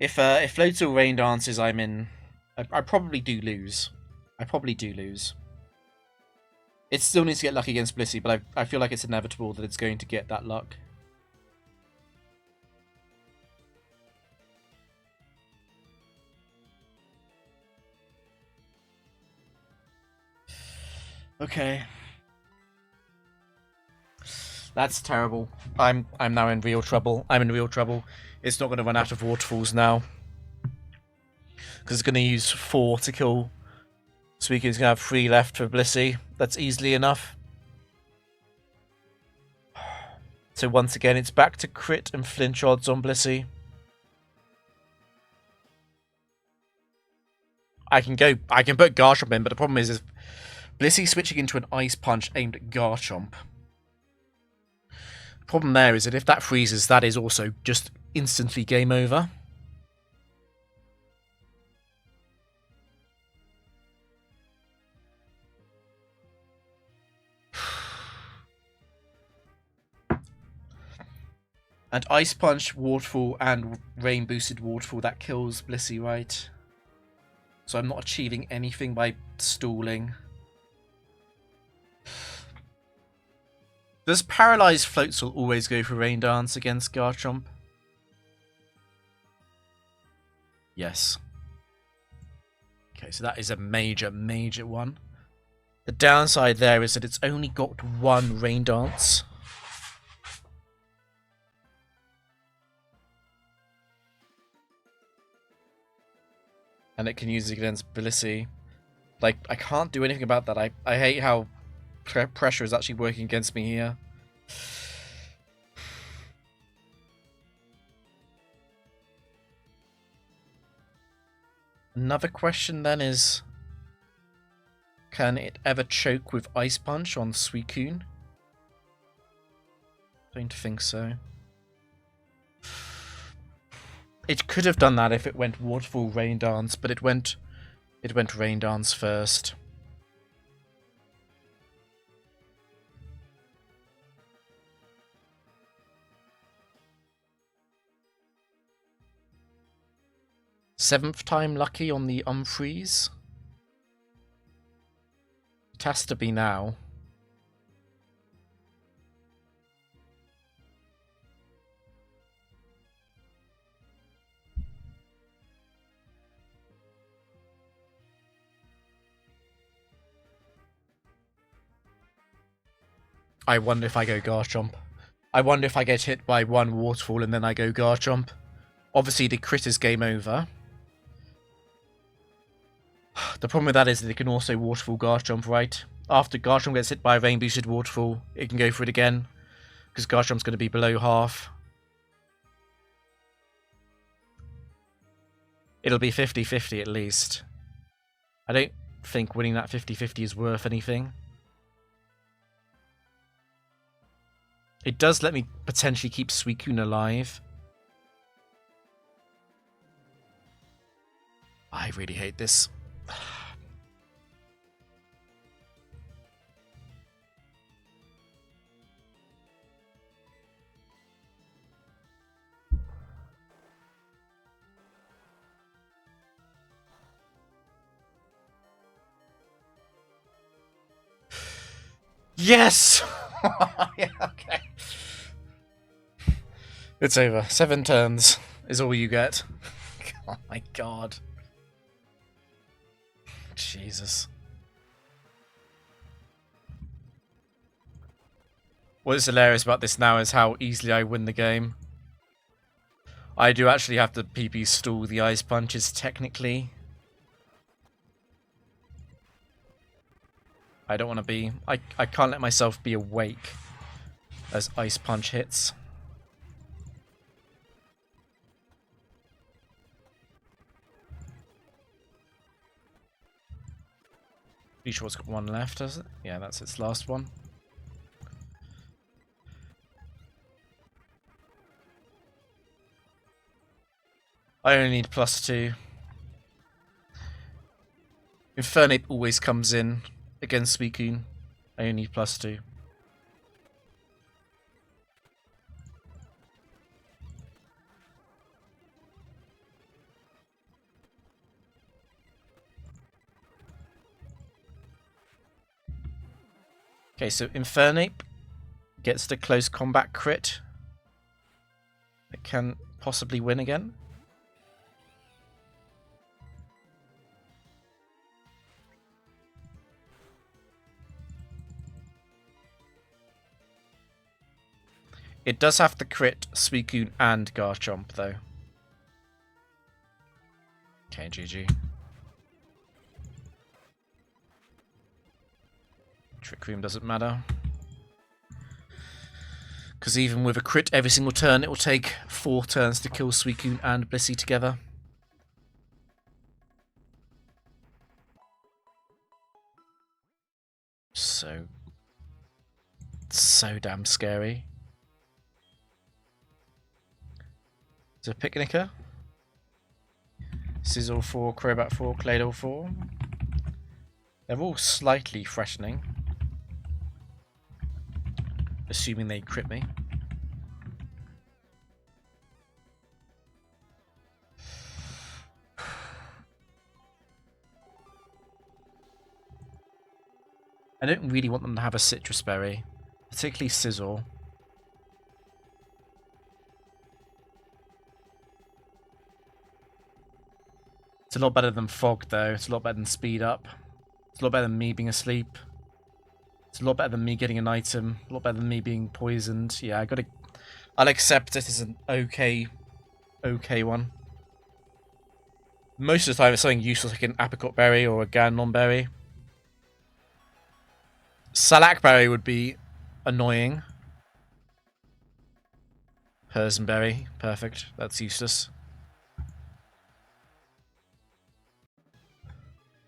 If Floatzel Rain Dances, I'm in. I probably do lose. It still needs to get lucky against Blissey, but I feel like it's inevitable that it's going to get that luck. Okay. That's terrible. I'm now in real trouble. It's not going to run out of waterfalls now. Because it's going to use 4 to kill Suicune's going to have 3 left for Blissey. That's easily enough. So once again, it's back to crit and flinch odds on Blissey. I can put Garchomp in, but the problem is Blissey switching into an Ice Punch aimed at Garchomp. The problem there is that if that freezes, that is also just instantly game over. And Ice Punch, Waterfall, and Rain Boosted Waterfall, that kills Blissey, right? So I'm not achieving anything by stalling. Does Paralyzed Floatzel always go for Rain Dance against Garchomp? Yes. Okay, so that is a major, major one. The downside there is that it's only got 1 Rain Dance. And it can use it against Blissey. Like, I can't do anything about that. I hate how pressure is actually working against me here. Another question then is, can it ever choke with Ice Punch on Suicune? Don't think so. It could have done that if it went Waterfall Rain Dance, but it went Rain Dance first. Seventh time lucky on the Umphreys. It has to be now. I wonder if I go Garchomp. I wonder if I get hit by one Waterfall and then I go Garchomp. Obviously, the crit is game over. The problem with that is that it can also Waterfall Garchomp, right? After Garchomp gets hit by a Rain Boosted Waterfall, it can go for it again. Because Garchomp's going to be below half. It'll be 50-50 at least. I don't think winning that 50-50 is worth anything. It does let me potentially keep Suicune alive. I really hate this. Yes! Yeah, okay. It's over. 7 turns is all you get. Oh my god. Jesus. What is hilarious about this now is how easily I win the game. I do actually have to PP stall the Ice Punches, technically. I don't want to be... I can't let myself be awake as Ice Punch hits. Pretty sure it's got one left, does it? Yeah, that's its last one. I only need +2. Infernape always comes in against Suicune. I only need +2. Okay, so Infernape gets the close combat crit. It can possibly win again. It does have to crit Suicune and Garchomp, though. Okay, GG. Trick Room doesn't matter. Because even with a crit every single turn, it will take 4 turns to kill Suicune and Blissey together. So damn scary. So Picnicker, Sizzle 4, Crobat 4, Claydol 4. They're all slightly freshening. Assuming they crit me. I don't really want them to have a Citrus Berry, particularly Sizzle. It's a lot better than Fog, though. It's a lot better than Speed Up. It's a lot better than me being asleep. It's a lot better than me getting an item. A lot better than me being poisoned. Yeah, I'll accept it as an okay one. Most of the time it's something useless like an Apricot Berry or a Ganon Berry. Salac Berry would be annoying. Herzenberry, perfect. That's useless.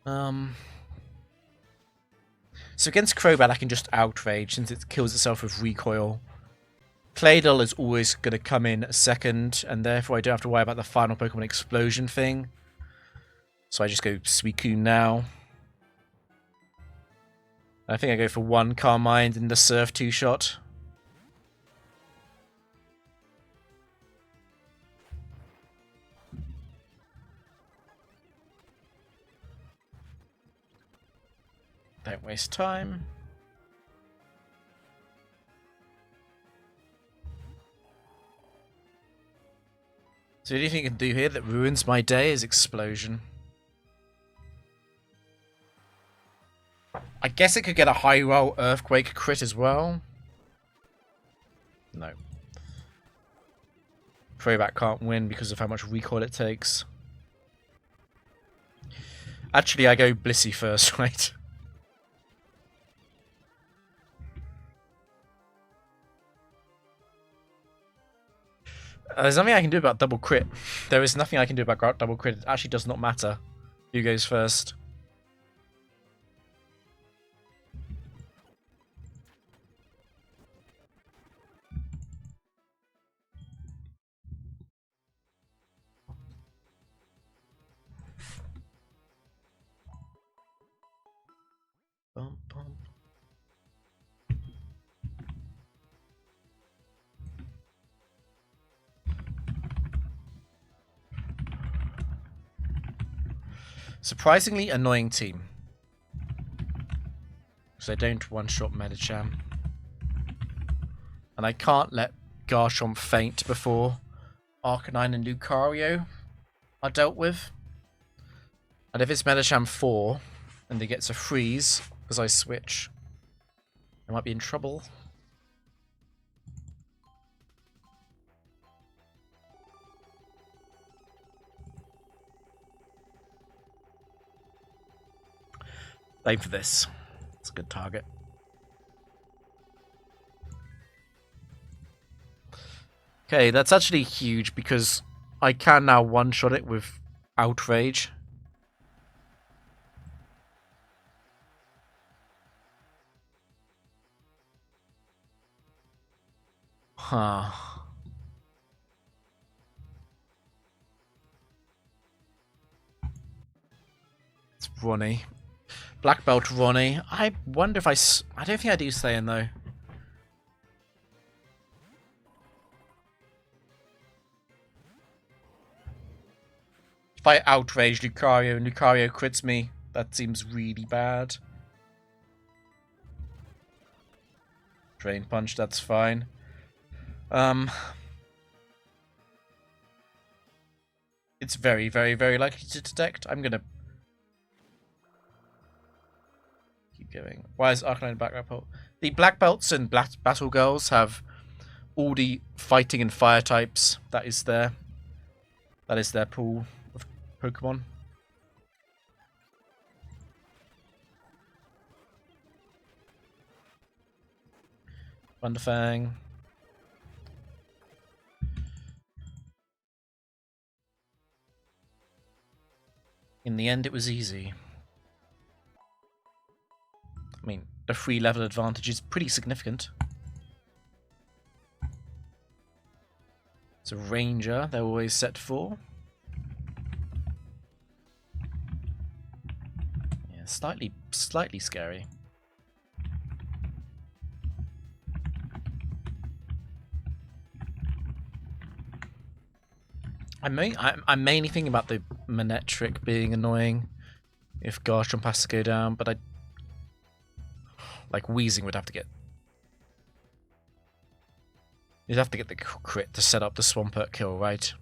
Um. So against Crobat, I can just Outrage since it kills itself with Recoil. Claydol is always going to come in second, and therefore I don't have to worry about the final Pokemon Explosion thing. So I just go Suicune now. I think I go for 1 Carmine in the Surf 2-shot. Don't waste time. So the only thing I can do here that ruins my day is Explosion. I guess it could get a high roll Earthquake crit as well. No. Crobat can't win because of how much recoil it takes. Actually, I go Blissey first, right? There's nothing I can do about double crit. There is nothing I can do about double crit. It actually does not matter who goes first. Bum, bum. Surprisingly annoying team. Because I don't one-shot Medicham. And I can't let Garchomp faint before Arcanine and Lucario are dealt with. And if it's Medicham 4 and it gets a freeze as I switch, I might be in trouble. Aim for this. It's a good target. Okay, that's actually huge because I can now one-shot it with Outrage. Huh. It's Ronnie. Black Belt Ronnie. I wonder if I don't think I do stay in though. If I Outrage Lucario and Lucario crits me, that seems really bad. Drain Punch, that's fine. It's very, very, very likely to detect. I'm gonna keep going. Why is Arcanine Black Belt? The Black Belts and Battle Girls have all the fighting and fire types. That is their pool of Pokemon. Wonderfang. In the end, it was easy. I mean, the 3 level advantage is pretty significant. It's a Ranger, they're always set for. Yeah, slightly scary. I'm mainly thinking about the Manectric being annoying if Garchomp has to go down, but like Weezing would have to get... You'd have to get the crit to set up the Swampert kill, right?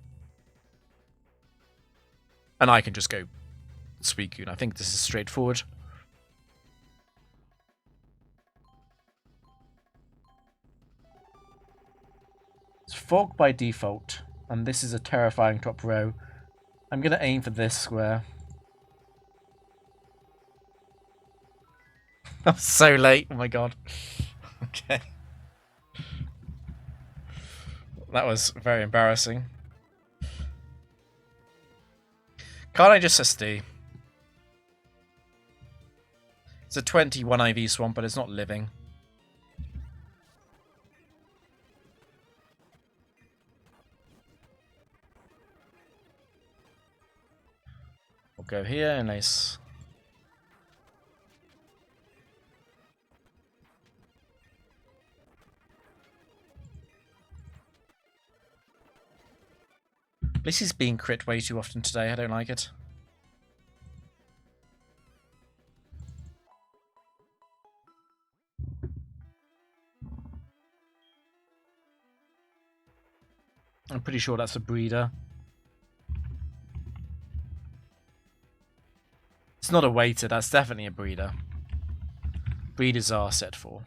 And I can just go Suicune. I think this is straightforward. It's Fog by default, and this is a terrifying top row. I'm going to aim for this square. I'm so late. Oh my god. Okay. That was very embarrassing. Can't I just SD? It's a 21 IV swamp, but it's not living. We'll go here, nice. Blissey's being crit way too often today, I don't like it. I'm pretty sure that's a breeder. It's not a waiter, that's definitely a breeder. Breeders are set for.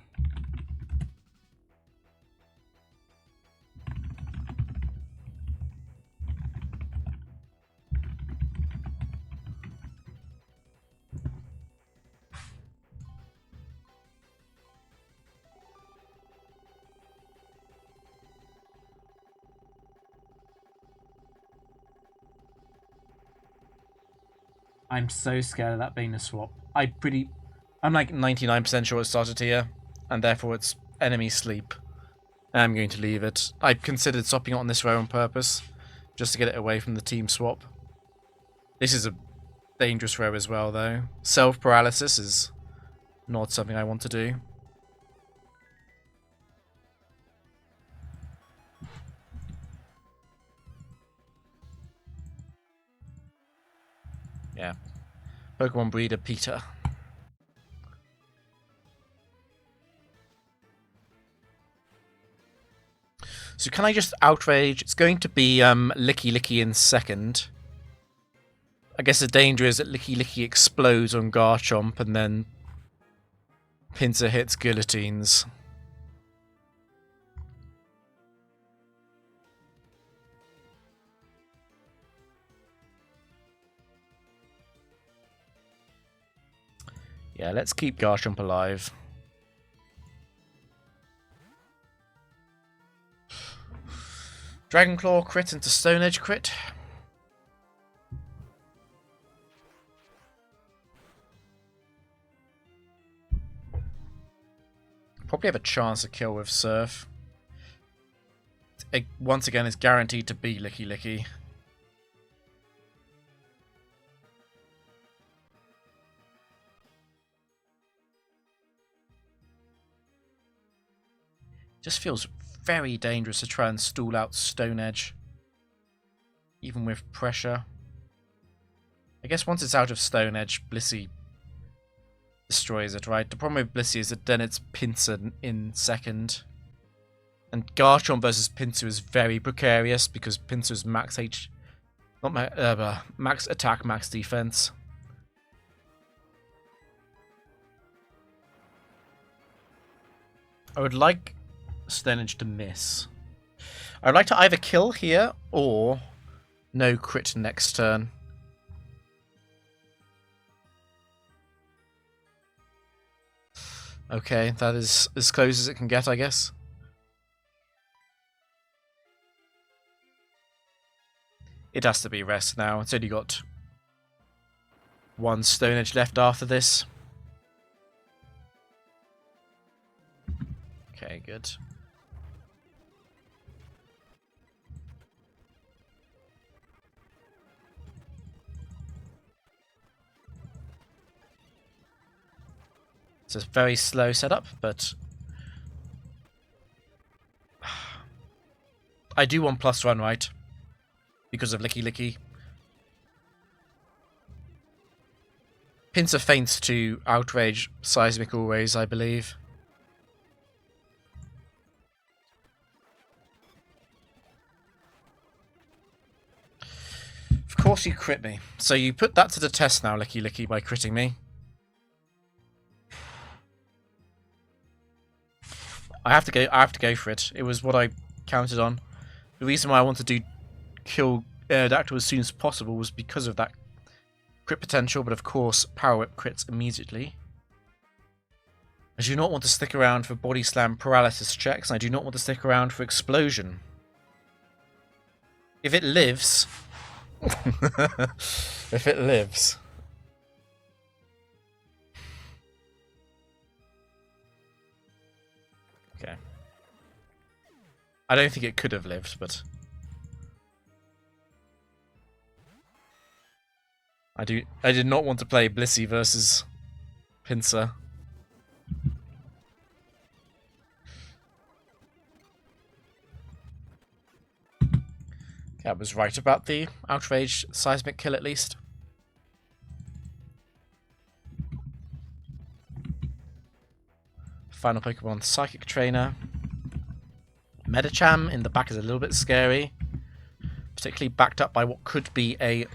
I'm so scared of that being a swap. I'm like 99% sure it started here, and therefore it's enemy sleep. I'm going to leave it. I considered swapping it on this row on purpose, just to get it away from the team swap. This is a dangerous row as well, though. Self-paralysis is not something I want to do. Yeah. Pokemon breeder Peter. So can I just outrage? It's going to be Licky Licky in second. I guess the danger is that Licky Licky explodes on Garchomp and then Pinsir hits Guillotines. Yeah, let's keep Garchomp alive. Dragonclaw crit into Stone Edge crit. Probably have a chance to kill with Surf. It, once again, it's guaranteed to be Licky Licky. Just feels very dangerous to try and stall out Stone Edge, even with pressure. I guess once it's out of Stone Edge, Blissey destroys it, right? The problem with Blissey is that then it's Pinsir in second. And Garchomp versus Pinsir is very precarious because Pinsir's max max attack, max defense. I would like Stone Edge to miss. I'd like to either kill here or no crit next turn. Okay, that is as close as it can get, I guess. It has to be rest now. It's only got one Stone Edge left after this. Okay, good. It's a very slow setup, but I do want plus run, right? Because of Licky Licky. Pinsir feints to outrage Seismic always, I believe. Of course you crit me. So you put that to the test now, Licky Licky, by critting me. I have to go for it. It was what I counted on. The reason why I wanted to kill Aerodactyl as soon as possible was because of that crit potential, but of course Power Whip crits immediately. I do not want to stick around for Body Slam paralysis checks, and I do not want to stick around for Explosion. If it lives... if it lives... I don't think it could have lived, but I did not want to play Blissey versus Pinsir. I was right about the Outrage Seismic kill, at least. Final Pokemon, Psychic Trainer. Medicham in the back is a little bit scary. Particularly backed up by what could be a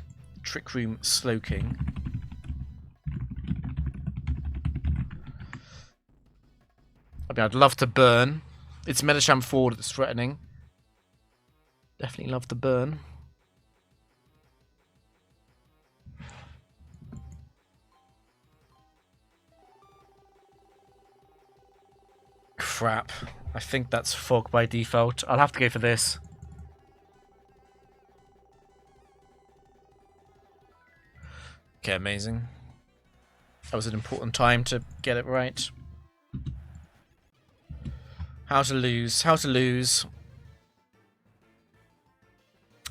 Trick Room Slowking. I mean, I'd love to burn. It's Medicham forward that's threatening. Definitely love the burn. Crap. I think that's Fog by default. I'll have to go for this. Okay, amazing. That was an important time to get it right. How to lose. How to lose.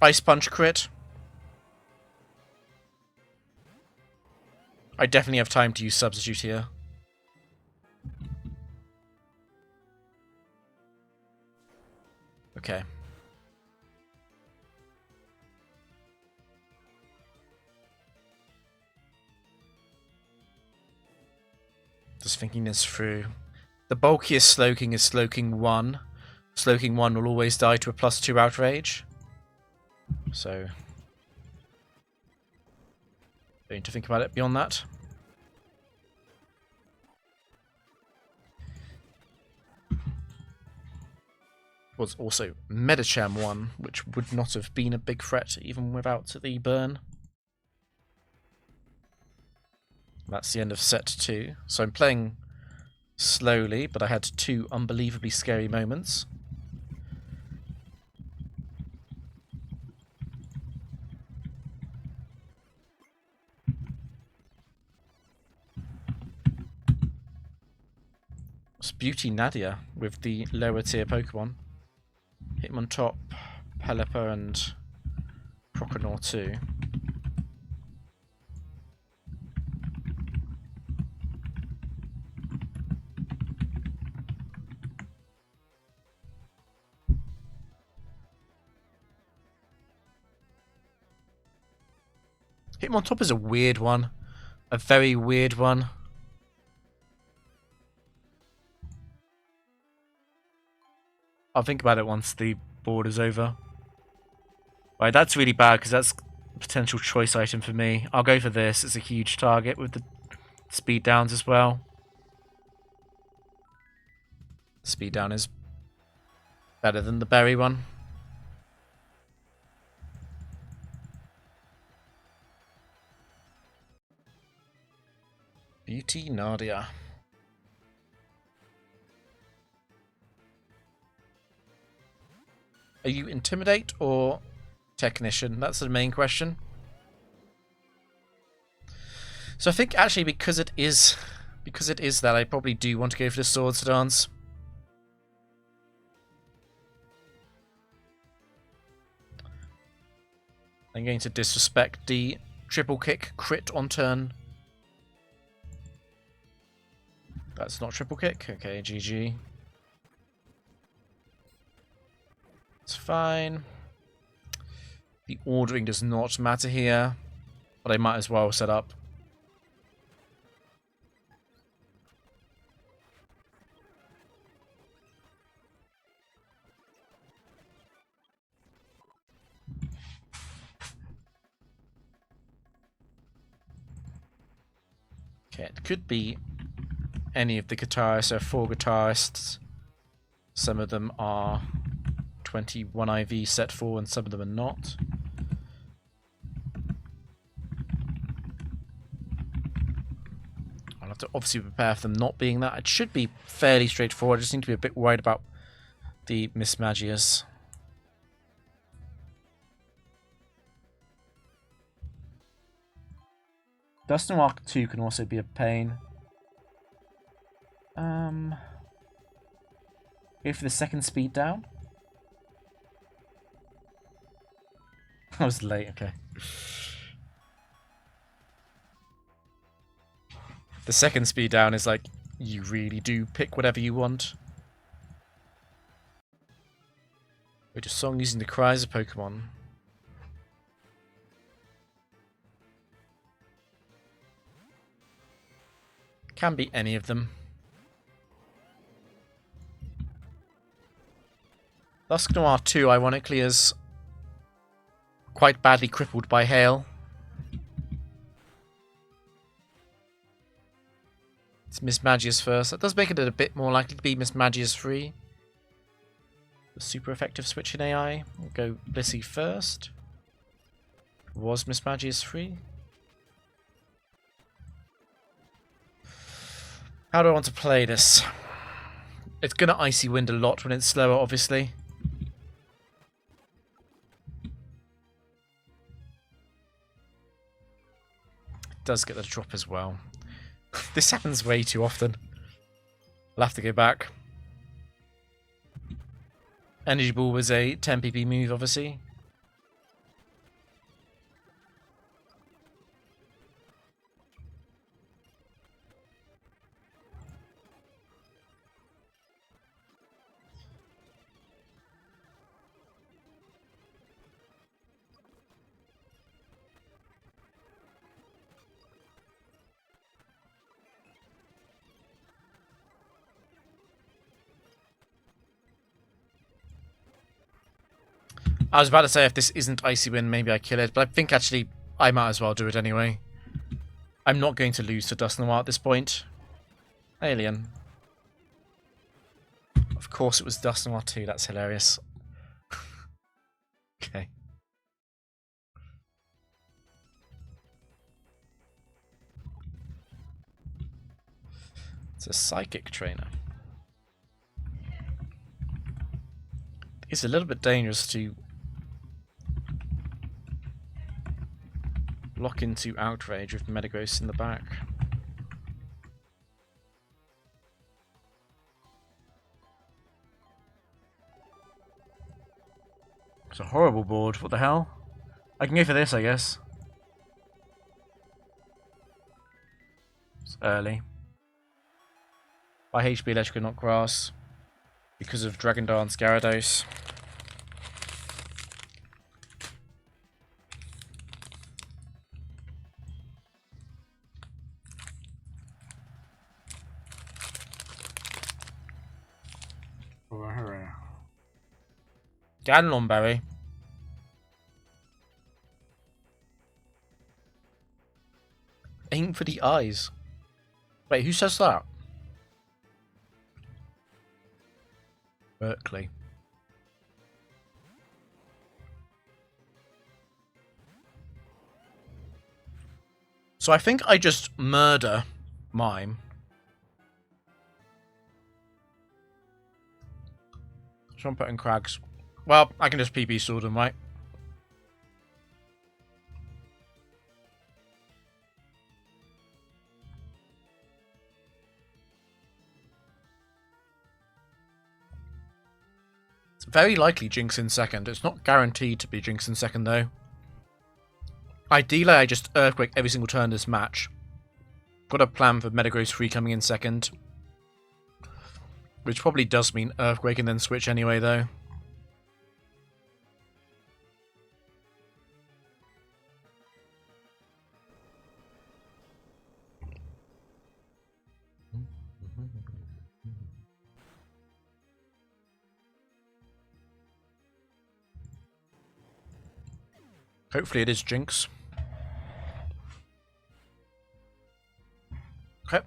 Ice Punch crit. I definitely have time to use Substitute here. Okay. Just thinking this through. The bulkiest Slowking is Slowking 1. Slowking 1 will always die to a +2 Outrage. So, don't need to think about it beyond that. Was also Medicham 1, which would not have been a big threat even without the burn. That's the end of set 2. So I'm playing slowly, but I had 2 unbelievably scary moments. It's Beauty Nadia with the lower tier Pokemon. Hitmontop, Pelipper, and Croconaw 2. Hitmontop is a weird one. A very weird one. I'll think about it once the board is over. Right, that's really bad because that's a potential choice item for me. I'll go for this. It's a huge target with the speed downs as well. Speed down is better than the berry one. Beauty Nadia. Are you Intimidate or Technician? That's the main question. So I think actually because it is that, I probably do want to go for the Swords Dance. I'm going to disrespect the triple kick crit on turn. That's not triple kick. Okay, GG. It's fine. The ordering does not matter here, but I might as well set up. Okay, it could be any of the guitarists. There are 4 guitarists. Some of them are 21 IV set 4 and some of them are not. I'll have to obviously prepare for them not being that. It should be fairly straightforward. I just need to be a bit worried about the Mismagius. Dusknoir 2 can also be a pain. Go for the second speed down. I was late, okay. The second speed down is like, you really do pick whatever you want. Which is song using the cries of Pokemon. Can be any of them. Dusknoir 2, ironically, is quite badly crippled by hail. It's Mismagius first. That does make it a bit more likely to be Mismagius 3. The super effective switch in AI. We'll go Blissey first. Was Mismagius 3? How do I want to play this? It's going to Icy Wind a lot when it's slower, obviously. It does get the drop as well. This happens way too often. I'll have to go back. Energy Ball was a 10 PP move, obviously. I was about to say if this isn't Icy Wind, maybe I kill it, but I think actually I might as well do it anyway. I'm not going to lose to Dusknoir at this point. Alien. Of course it was Dusknoir 2, that's hilarious. Okay. It's a Psychic Trainer. It's a little bit dangerous to lock into Outrage with Metagross in the back. It's a horrible board, what the hell? I can go for this, I guess. It's early. By HP Electrical, not Grass. Because of Dragon Dance Gyarados. Ganlonberry. Aim for the eyes. Wait, who says that? Berkeley. So I think I just murder Mime. Trumpet and Crags. Well, I can just PP sword them, right? It's very likely Jinx in second. It's not guaranteed to be Jinx in second, though. Ideally, I just Earthquake every single turn this match. Got a plan for Metagross 3 coming in second. Which probably does mean Earthquake and then switch anyway, though. Hopefully it is Jinx. Okay.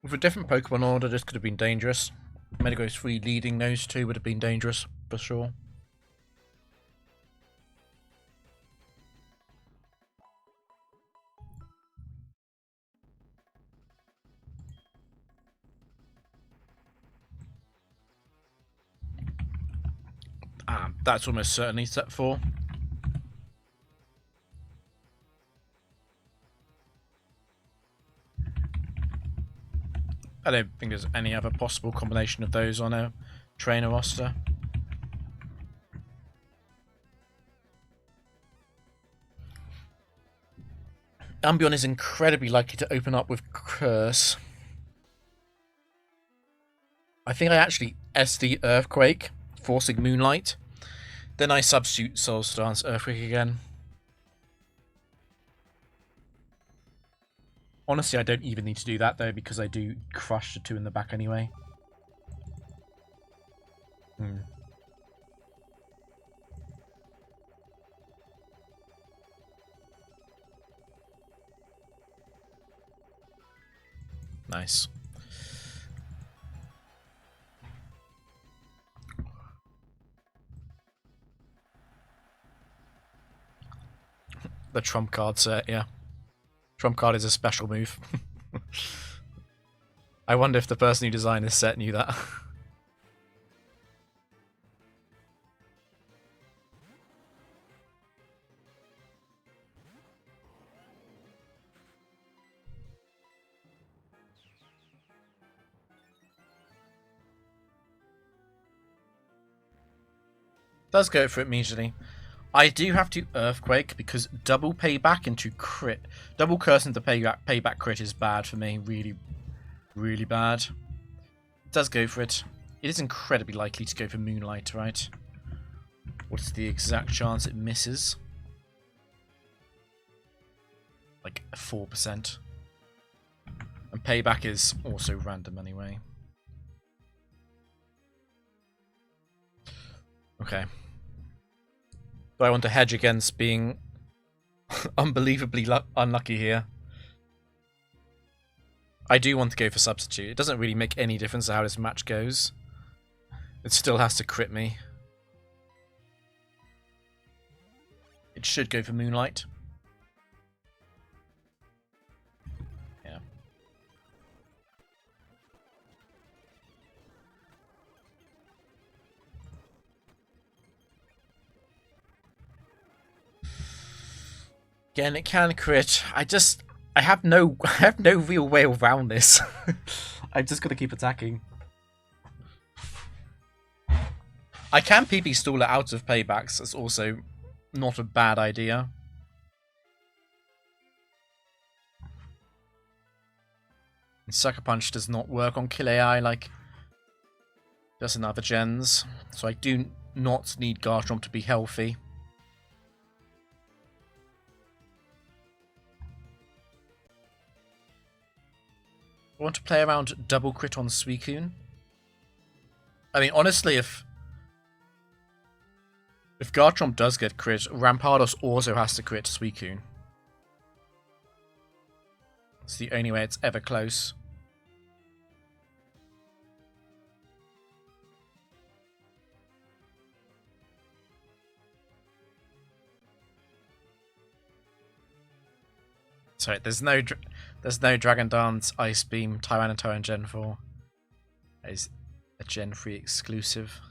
With a different Pokemon order, this could have been dangerous. Metagross 3 leading those two would have been dangerous, for sure. That's almost certainly set 4. I don't think there's any other possible combination of those on a trainer roster. Umbreon is incredibly likely to open up with Curse. I think I actually SD Earthquake, forcing Moonlight. Then I substitute Soul Stance Earthquake again. Honestly, I don't even need to do that though, because I do crush the 2 in the back anyway. Nice. The trump card set, yeah. Trump card is a special move. I wonder if the person who designed this set knew that. Does go for it immediately. I do have to Earthquake because double payback into crit. Double curse into payback crit is bad for me. Really, really bad. It does go for it. It is incredibly likely to go for Moonlight, right? What's the exact chance it misses? Like 4%. And payback is also random anyway. Okay. Do I want to hedge against being unbelievably unlucky here? I do want to go for substitute. It doesn't really make any difference how this match goes. It still has to crit me. It should go for Moonlight. Yeah. Again, it can crit. I have no real way around this. I've just got to keep attacking. I can PP stall it out of paybacks. That's also not a bad idea. And Sucker Punch does not work on Kill AI like just in other gens, so I do not need Garchomp to be healthy. I want to play around double crit on Suicune. I mean, honestly, if Garchomp does get crit, Rampardos also has to crit Suicune. It's the only way it's ever close. Sorry, there's no Dragon Dance, Ice Beam, Tyranitar, Gen 4. That is a Gen 3 exclusive.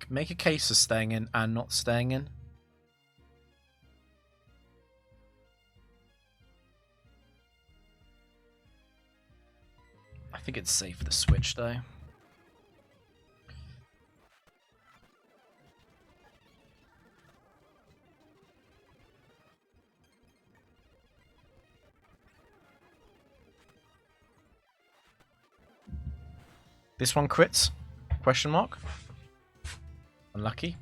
Make a case for staying in and not staying in. I think it's safe to switch though. This one crits? Question mark? Unlucky.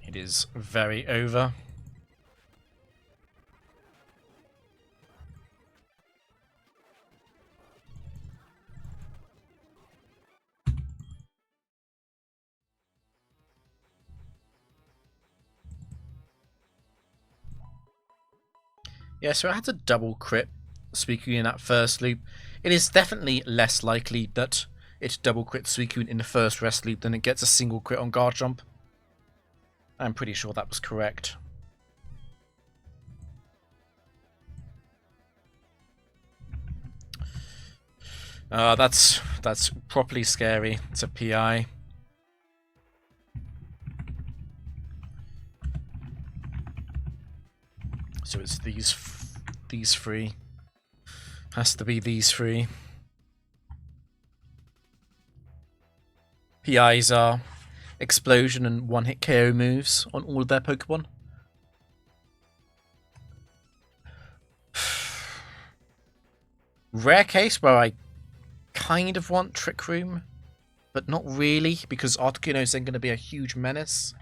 It is very over. Yeah, so I had to double crit Suicune in that first loop. It is definitely less likely that it double crit Suicune in the first rest loop, then it gets a single crit on Garchomp. I'm pretty sure that was correct. That's properly scary. It's a PI. So it's these three. Has to be these three. PIs are explosion and one-hit KO moves on all of their Pokemon. Rare case where I kind of want Trick Room, but not really, because Articuno is then going to be a huge menace.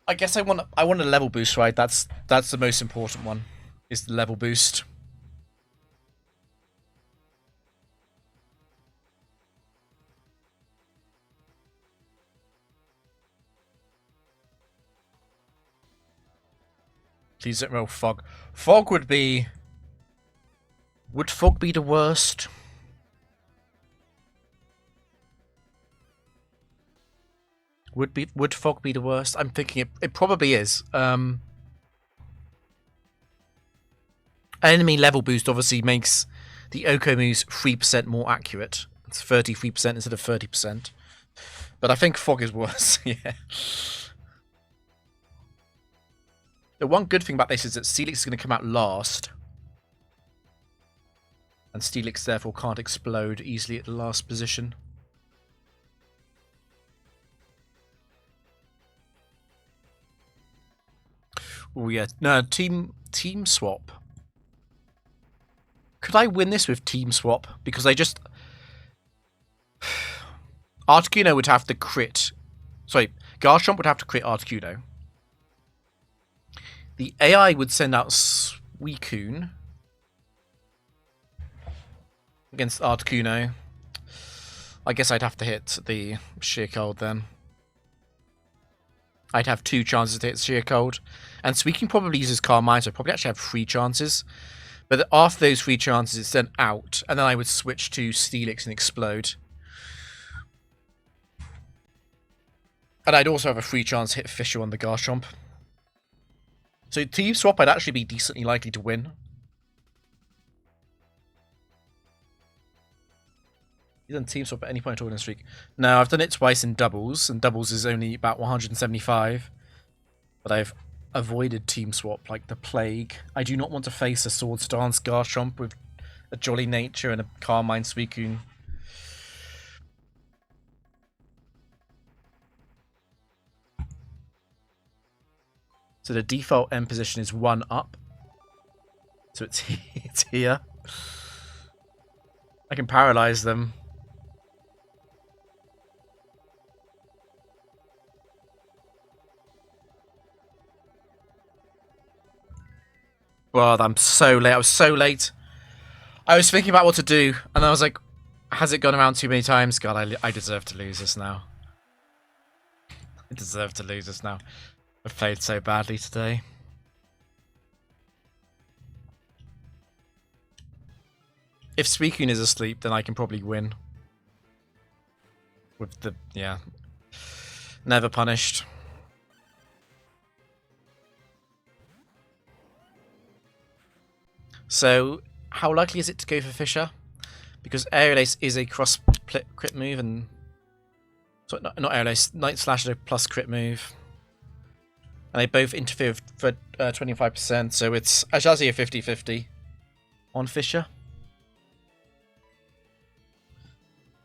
I guess I want a level boost, right? That's the most important one, is the level boost. Please don't roll Fog. Fog would be... Would Fog be the worst? Would Fog be the worst? I'm thinking it probably is. Enemy level boost obviously makes the Oko moves 3% more accurate. It's 33% instead of 30%. But I think Fog is worse, yeah. The one good thing about this is that Steelix is going to come out last. And Steelix therefore can't explode easily at the last position. Oh yeah, no, team swap. Could I win this with team swap? Because I just... Articuno would have to crit... Sorry, Garchomp would have to crit Articuno. The AI would send out Suicune against Articuno. I guess I'd have to hit the Sheer Cold then. I'd have 2 chances to hit Sheer Cold. And Suicune probably uses Carmine, so I probably actually have 3 chances. But after those 3 chances, it's then out. And then I would switch to Steelix and explode. And I'd also have a 3 chance to hit Fissure on the Garchomp. So team swap, I'd actually be decently likely to win. You done team swap at any point at all in the streak? No, I've done it twice in doubles, and doubles is only about 175. But I've avoided team swap like the plague. I do not want to face a Swords Dance Garchomp with a Jolly Nature and a Carmine Suicune. So the default end position is 1 up. So it's here. I can paralyze them. God, I'm so late. I was so late. I was thinking about what to do, and I was like, has it gone around too many times? God, I deserve to lose this now. I deserve to lose this now. I've played so badly today. If Suicune is asleep, then I can probably win. With the, yeah. Never punished. So, how likely is it to go for Fissure? Because Aerial Ace is a cross crit move, and... Sorry, not Aerial Ace, Night Slash is a plus crit move. And they both interfere for 25%, so it's actually a 50-50 on Fissure.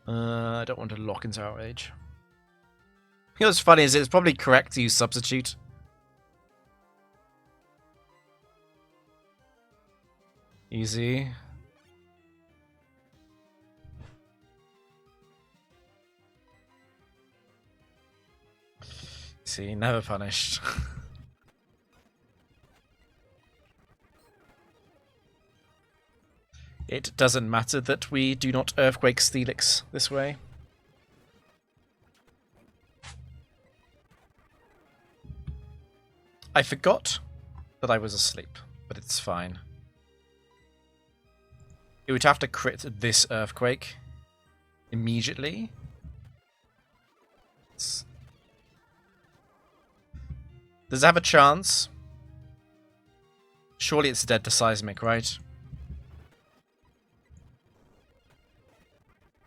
I don't want to lock into Outrage. You know what's funny is it's probably correct to use Substitute. Easy. See, never punished. It doesn't matter that we do not Earthquake Steelix this way. I forgot that I was asleep, but it's fine. It would have to crit this earthquake immediately. Does it have a chance? Surely it's dead to seismic, right?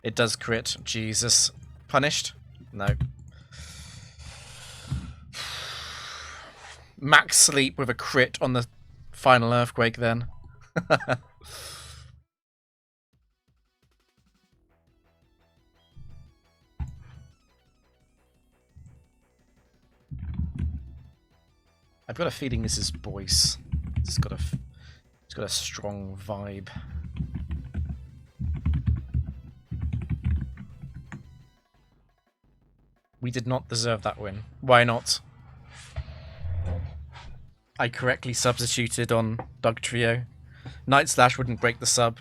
It does crit. Jesus. Punished? No. Max sleep with a crit on the final earthquake then. I've got a feeling this is Boyce. It's got a strong vibe. We did not deserve that win. Why not? I correctly substituted on Dugtrio. Night Slash wouldn't break the sub.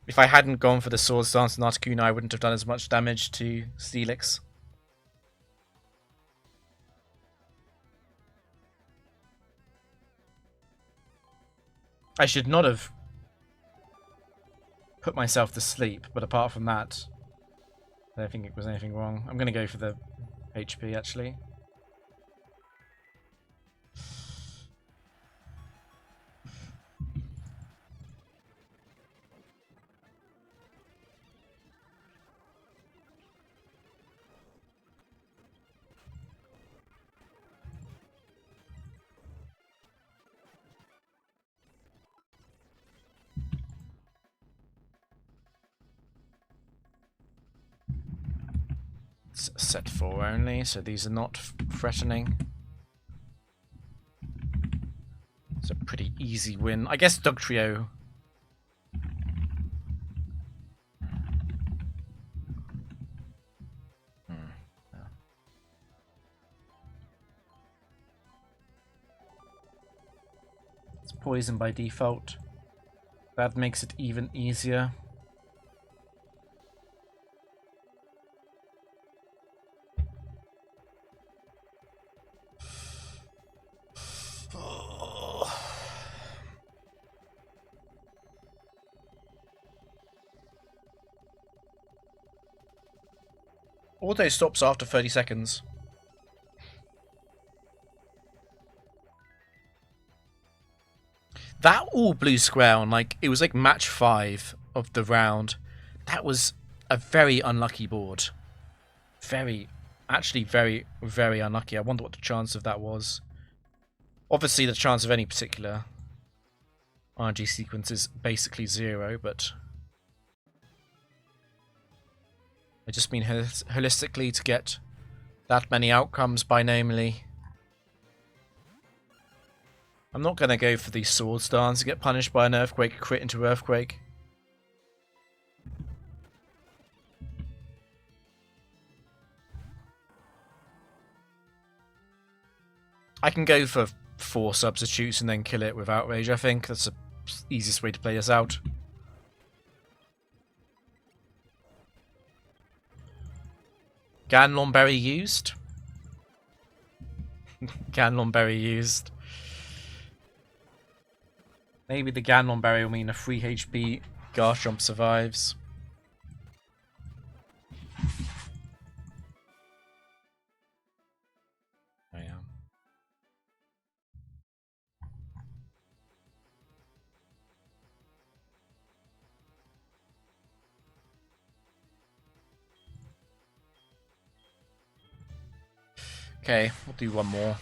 If I hadn't gone for the Sword Stance and Articuno, I wouldn't have done as much damage to Steelix. I should not have put myself to sleep, but apart from that, I don't think it was anything wrong. I'm going to go for the HP, actually. It's set 4 only, so these are not threatening. It's a pretty easy win. I guess Dugtrio. It's poison by default. That makes it even easier. Auto stops after 30 seconds. That all blue square on, like, it was like match 5 of the round. That was a very unlucky board. Actually very, very unlucky. I wonder what the chance of that was. Obviously the chance of any particular RNG sequence is basically 0, but I just mean holistically to get that many outcomes binomially. I'm not going to go for the Sword Stance to get punished by an Earthquake, crit into Earthquake. I can go for 4 substitutes and then kill it with Outrage, I think. That's the easiest way to play this out. Ganlon Berry used. Ganlon Berry used. Maybe the Ganlon Berry will mean a 3 HP Garchomp survives. Oh, yeah. Okay, we'll do one more.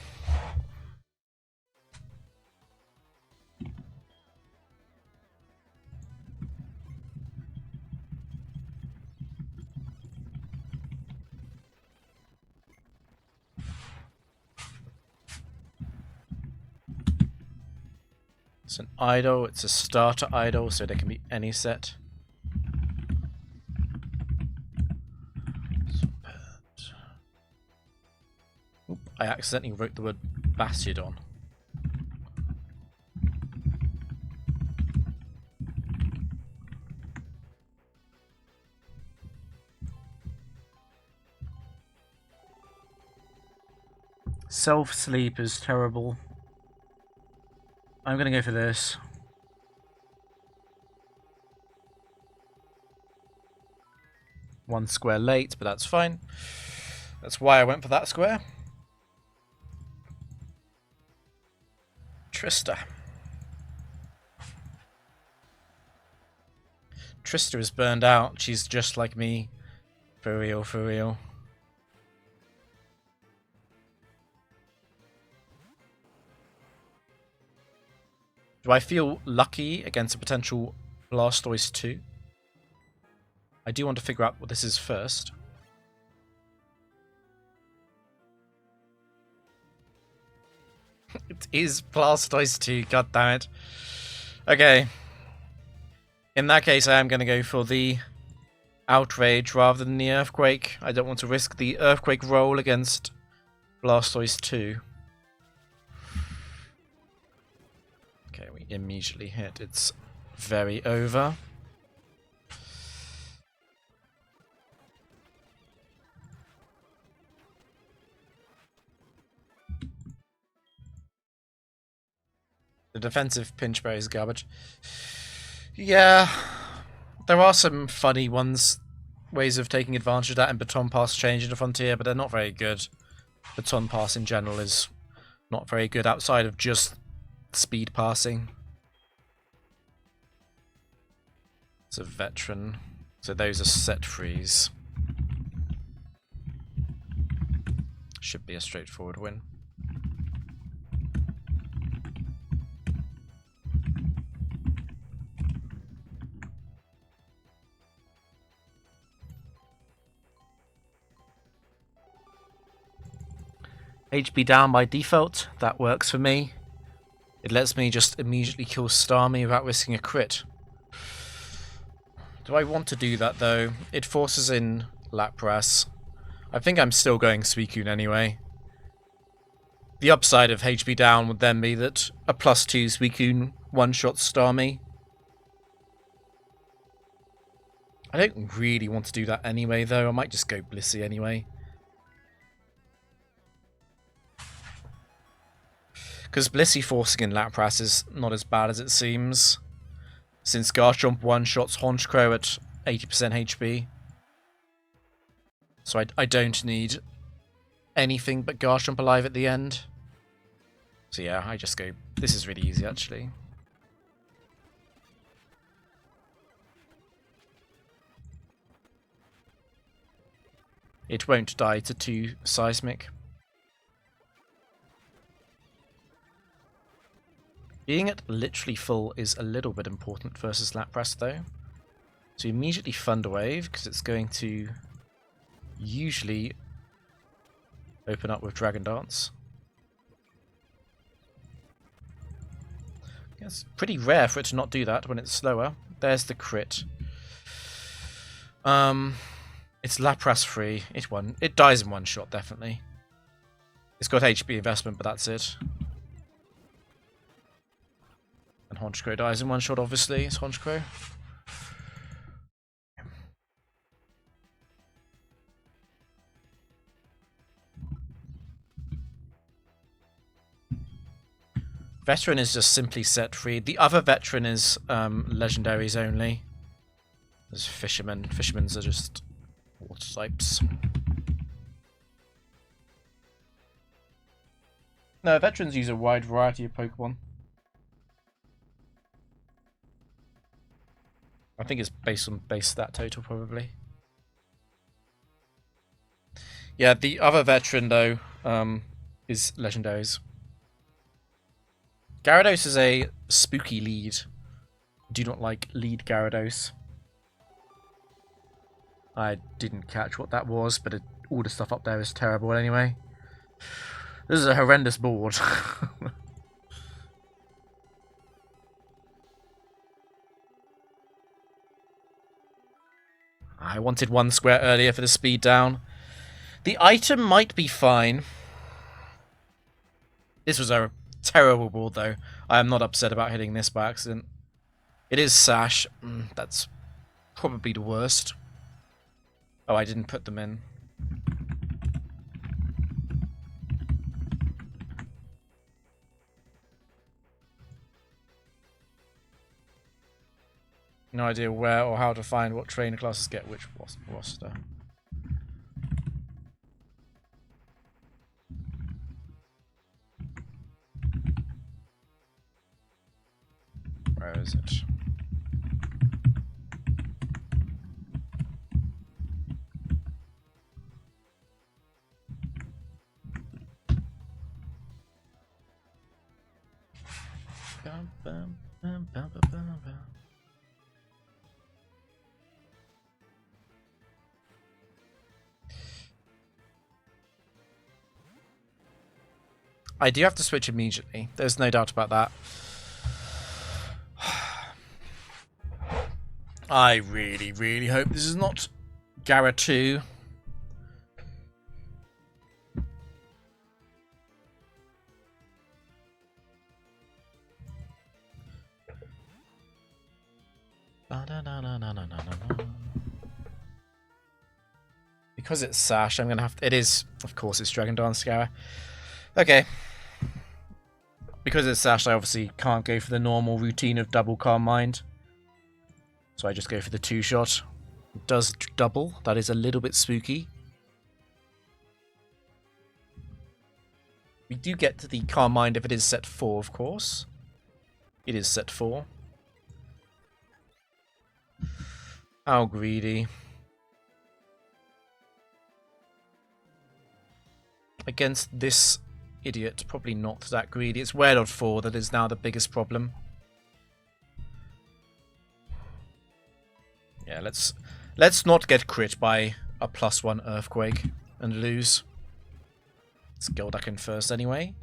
It's an idol, it's a starter idol, so there can be any set. Oop, I accidentally wrote the word Bastiodon. Self-sleep is terrible. I'm going to go for this. One square late, but that's fine. That's why I went for that square. Trista. Trista is burned out. She's just like me. For real, for real. Do I feel lucky against a potential Blastoise 2? I do want to figure out what this is first. It is Blastoise 2, god damn it. Okay. In that case, I am going to go for the Outrage rather than the Earthquake. I don't want to risk the Earthquake roll against Blastoise 2. Okay, we immediately hit. It's very over. The defensive Pinch Berry is garbage. Yeah, there are some funny ways of taking advantage of that, and Baton Pass change into Frontier, but they're not very good. Baton Pass in general is not very good outside of just speed passing. It's a Veteran, so those are set frees. Should be a straightforward win. HP down by default, that works for me. It lets me just immediately kill Starmie without risking a crit. Do I want to do that though? It forces in Lapras. I think I'm still going Suicune anyway. The upside of HP down would then be that a +2 Suicune one-shots Starmie. I don't really want to do that anyway though, I might just go Blissey anyway. Because Blissey forcing in Lapras is not as bad as it seems, since Garchomp one-shots Honchkrow at 80% HP. So I don't need anything but Garchomp alive at the end. So yeah, I just go... This is really easy, actually. It won't die to 2 Seismic. Being at literally full is a little bit important versus Lapras though. So immediately Thunder Wave, because it's going to usually open up with Dragon Dance. It's pretty rare for it to not do that when it's slower. There's the crit. It's Lapras free. It dies in one shot, definitely. It's got HP investment, but that's it. And Honchkrow dies in one shot, obviously. It's Honchkrow. Veteran is just simply set free. The other Veteran is legendaries only. There's Fishermen. Fishermen's are just water types. No, Veterans use a wide variety of Pokemon. I think it's based on base stat total, probably. Yeah, the other Veteran, though, is legendaries. Gyarados is a spooky lead. Do not like lead Gyarados. I didn't catch what that was, but all the stuff up there is terrible anyway. This is a horrendous board. I wanted 1 square earlier for the speed down. The item might be fine. This was a terrible board, though. I am not upset about hitting this by accident. It is Sash. That's probably the worst. Oh, I didn't put them in. No idea where or how to find what trainer classes get which roster. Where is it? Bum, bum, bum, bum, bum, bum, bum. I do have to switch immediately. There's no doubt about that. I really, really hope this is not Gara 2. Because it's Sash, I'm gonna have to. It is, of course, it's Dragon Dance Gara. Okay. Because it's Sash, I obviously can't go for the normal routine of double Calm Mind. So I just go for the 2-shot. It does double. That is a little bit spooky. We do get to the Calm Mind if it is set 4, of course. It is set 4. How greedy. Against this idiot, probably not that greedy. It's Werelord 4 that is now the biggest problem. Yeah, let's not get crit by a +1 Earthquake and lose. Let's Golduck in first anyway.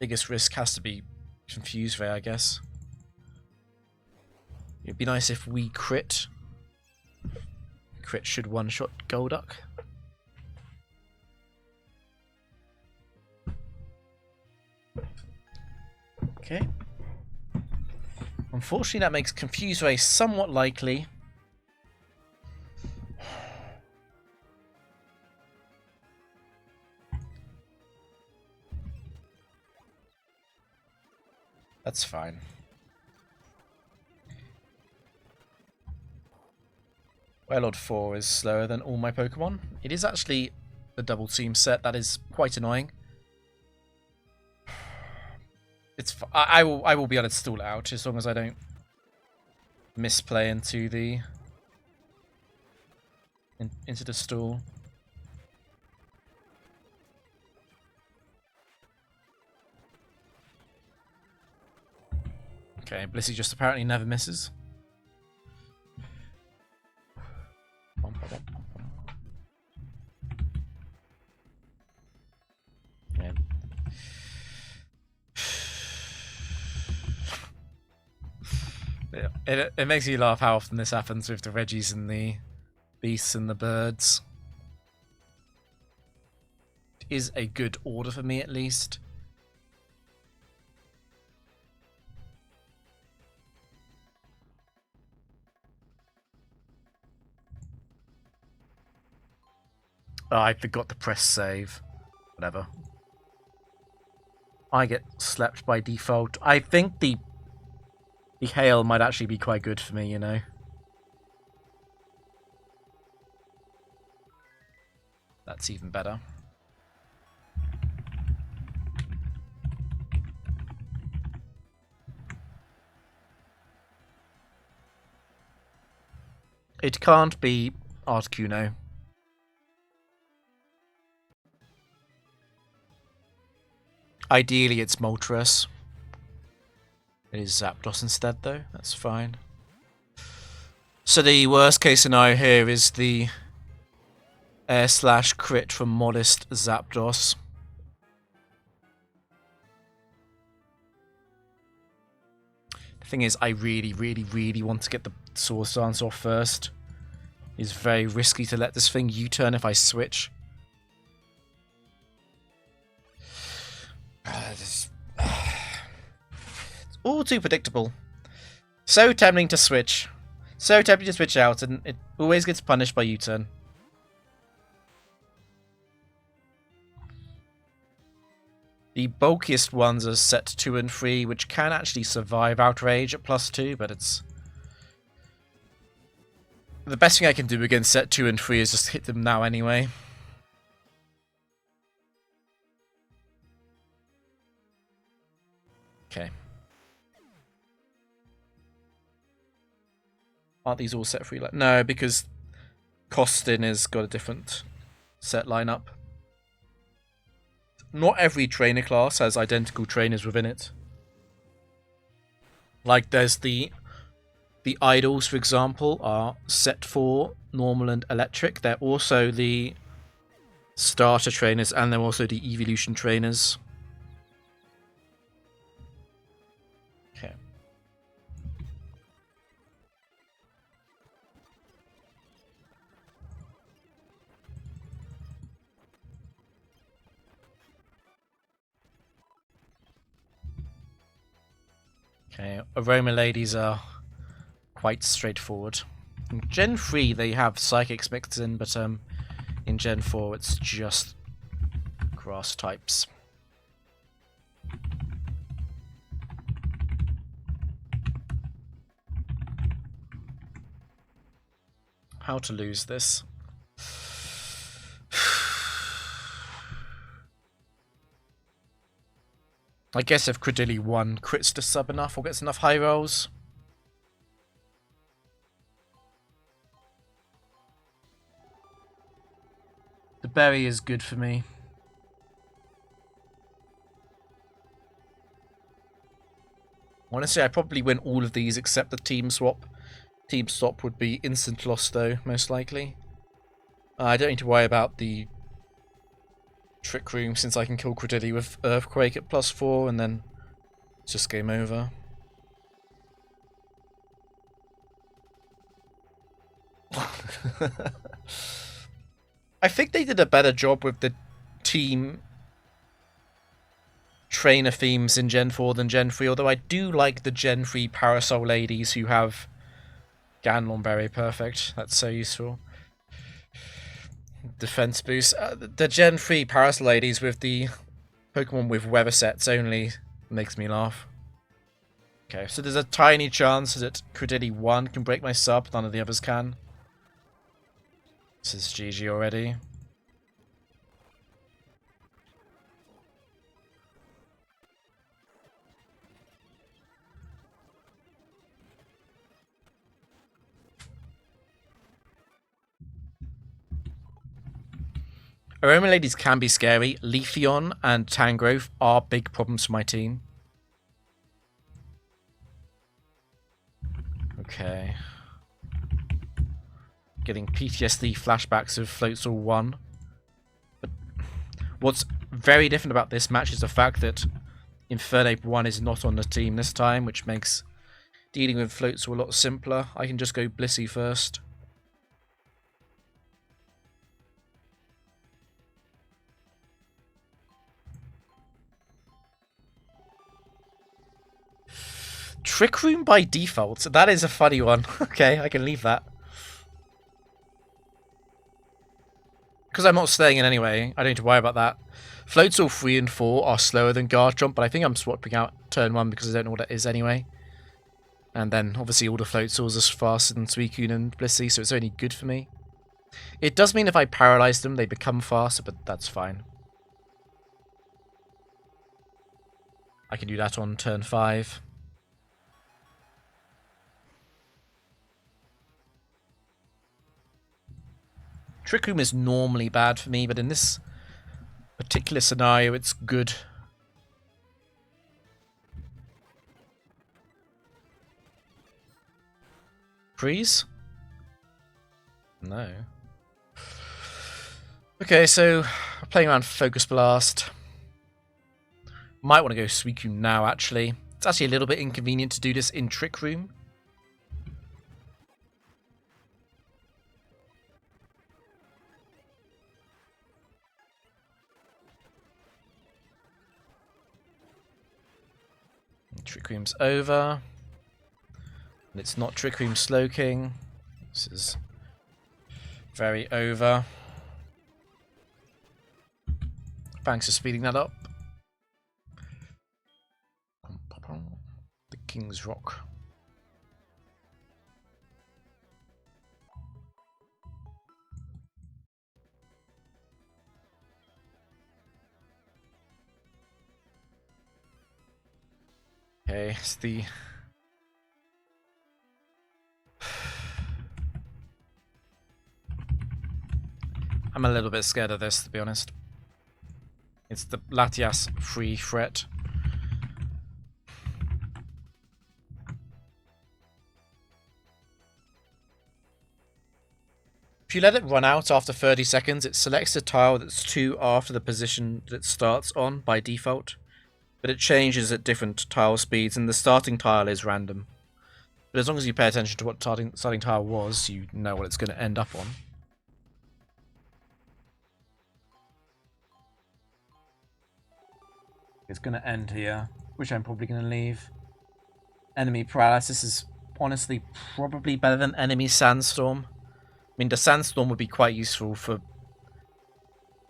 Biggest risk has to be Confuse Ray, I guess. It'd be nice if we crit. Crit should one-shot Golduck. Okay. Unfortunately, that makes Confuse Ray somewhat likely. That's fine. Werelord 4 is slower than all my Pokemon. It is actually the double team set. That is quite annoying. I will be able to stall it out as long as I don't misplay into the stall. Okay, Blissey just apparently never misses. Yeah. It makes you laugh how often this happens with the Reggies and the beasts and the birds. It is a good order for me, at least. Oh, I forgot to press save. Whatever. I get slept by default. I think the hail might actually be quite good for me, you know. That's even better. It can't be Articuno. Ideally, it's Moltres. It is Zapdos instead, though. That's fine. So the worst case scenario here is the air/crit from modest Zapdos. The thing is, I really, really, really want to get the Swords Dance off first. It's very risky to let this thing U-turn if I switch. It's all too predictable. So tempting to switch. So tempting to switch out, and it always gets punished by U-turn. The bulkiest ones are set 2 and 3, which can actually survive Outrage at +2, but it's... The best thing I can do against set 2 and 3 is just hit them now anyway. Okay. Aren't these all set 3? No, because Costin has got a different set lineup. Not every trainer class has identical trainers within it. Like there's the idols, for example, are set 4, normal and electric. They're also the starter trainers and they're also the evolution trainers. Okay. Okay, Aroma Ladies are quite straightforward. In Gen 3 they have Psychics mixed in, but in Gen 4 it's just grass types. How to lose this? I guess if Credilli 1 crits to sub enough or gets enough high rolls. The berry is good for me. Honestly, I probably win all of these except the team swap. Team swap would be instant loss though, most likely. I don't need to worry about the Trick Room since I can kill Credilli with Earthquake at +4 and then it's just game over. I think they did a better job with the team trainer themes in Gen 4 than Gen 3, although I do like the Gen 3 Parasol ladies who have Ganlon Berry. Perfect. That's so useful. Defense boost. The Gen 3 Parasol ladies with the Pokemon with weather sets only makes me laugh. Okay, so there's a tiny chance that Credilli 1 can break my sub, none of the others can. This is GG already. Aroma Ladies can be scary. Leafeon and Tangrowth are big problems for my team. Okay. Getting PTSD flashbacks of Floatzel 1. But what's very different about this match is the fact that Infernape 1 is not on the team this time, which makes dealing with Floatzel a lot simpler. I can just go Blissey first. Trick Room by default. That is a funny one. Okay, I can leave that. Because I'm not staying in anyway, I don't need to worry about that. Floatzel 3 and 4 are slower than Garchomp, but I think I'm swapping out turn 1 because I don't know what it is anyway. And then, obviously, all the Floatzels are faster than Suicune and Blissey, so it's only good for me. It does mean if I paralyze them, they become faster, but that's fine. I can do that on turn 5. Trick Room is normally bad for me, but in this particular scenario, it's good. Freeze? No. Okay, so playing around Focus Blast. Might want to go Suicune now, actually. It's actually a little bit inconvenient to do this in Trick Room. Trick Room's over. And it's not Trick Room Slowking. This is very over. Thanks for speeding that up. King's Rock. Okay, it's the... I'm a little bit scared of this, to be honest. It's the Latias free threat. If you let it run out after 30 seconds, it selects a tile that's 2 after the position that it starts on by default. But it changes at different tile speeds, and the starting tile is random. But as long as you pay attention to what starting tile was, you know what it's going to end up on. It's going to end here, which I'm probably going to leave. Enemy paralysis is honestly probably better than enemy sandstorm. I mean, the sandstorm would be quite useful for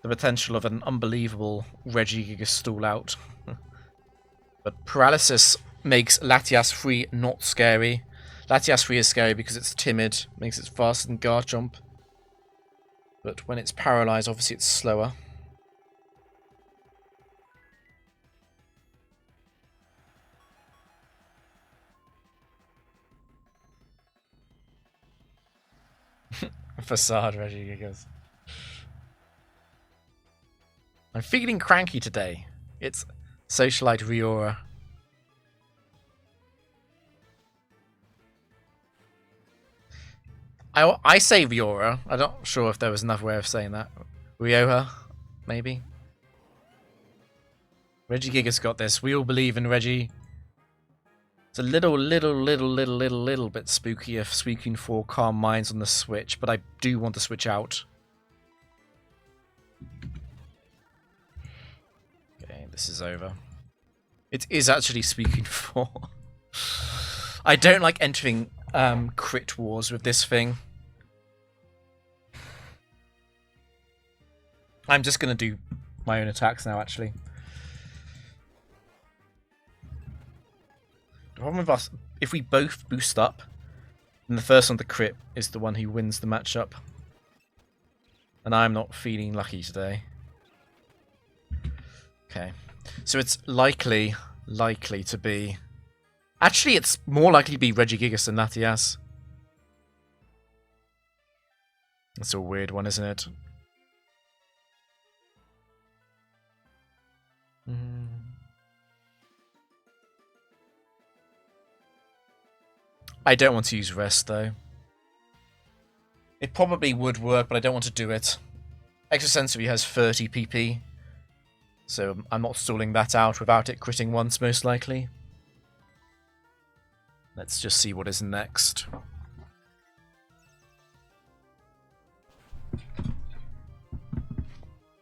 the potential of an unbelievable Regigigas stall out. But paralysis makes Latias free not scary. Latias free is scary because it's timid, makes it faster than Garchomp. But when it's paralyzed, obviously it's slower. Facade Regigigas. I'm feeling cranky today. It's Socialite Riora. I say Riora. I'm not sure if there was another way of saying that. Rioja, maybe. Regigigas got this. We all believe in Reggie. It's a little bit spooky if Suicune 4 Calm Minds on the Switch, but I do want to switch out. Okay, this is over. It is actually Suicune 4. I don't like entering crit wars with this thing. I'm just going to do my own attacks now, actually. The problem with us, if we both boost up, then the first one to crit is the one who wins the matchup. And I'm not feeling lucky today. Okay. So it's likely to be... Actually, it's more likely to be Regigigas than Latias. That's a weird one, isn't it? I don't want to use Rest, though. It probably would work, but I don't want to do it. Extrasensory has 30 PP, so I'm not stalling that out without it critting once, most likely. Let's just see what is next.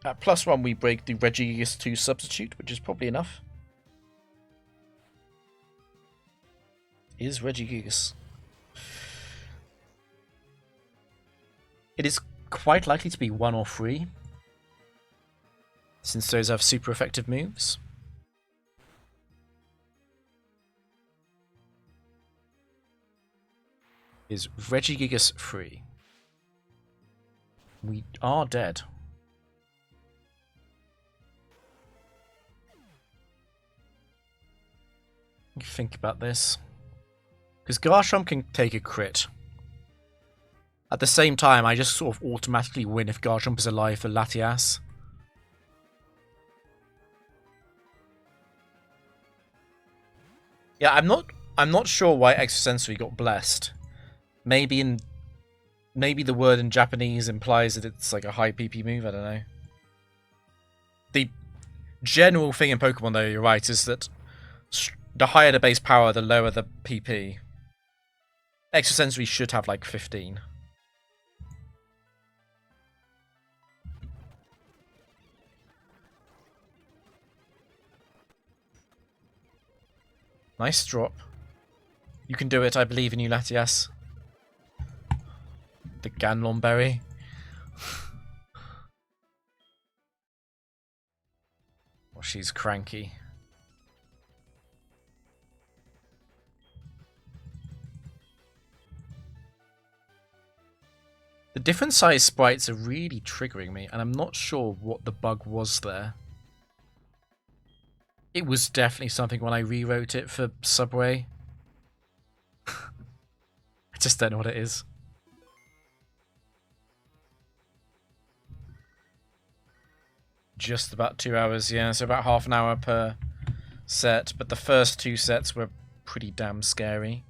At +1, we break the Regigigas 2 substitute, which is probably enough. Is Regigigas. It is quite likely to be 1 or 3, since those have super effective moves. Is Regigigas free? We are dead. Think about this. Because Garchomp can take a crit. At the same time, I just sort of automatically win if Garchomp is alive for Latias. Yeah, I'm not sure why Extrasensory got blessed. Maybe the word in Japanese implies that it's like a high PP move, I don't know. The general thing in Pokemon, though, you're right, is that the higher the base power, the lower the PP. Extrasensory should have like 15. Nice drop. You can do it, I believe in you, Latias. The Ganlon Berry. Oh, she's cranky. The different size sprites are really triggering me, and I'm not sure what the bug was there. It was definitely something when I rewrote it for Subway. I just don't know what it is. Just about 2 hours, yeah, so about half an hour per set, but the first 2 sets were pretty damn scary.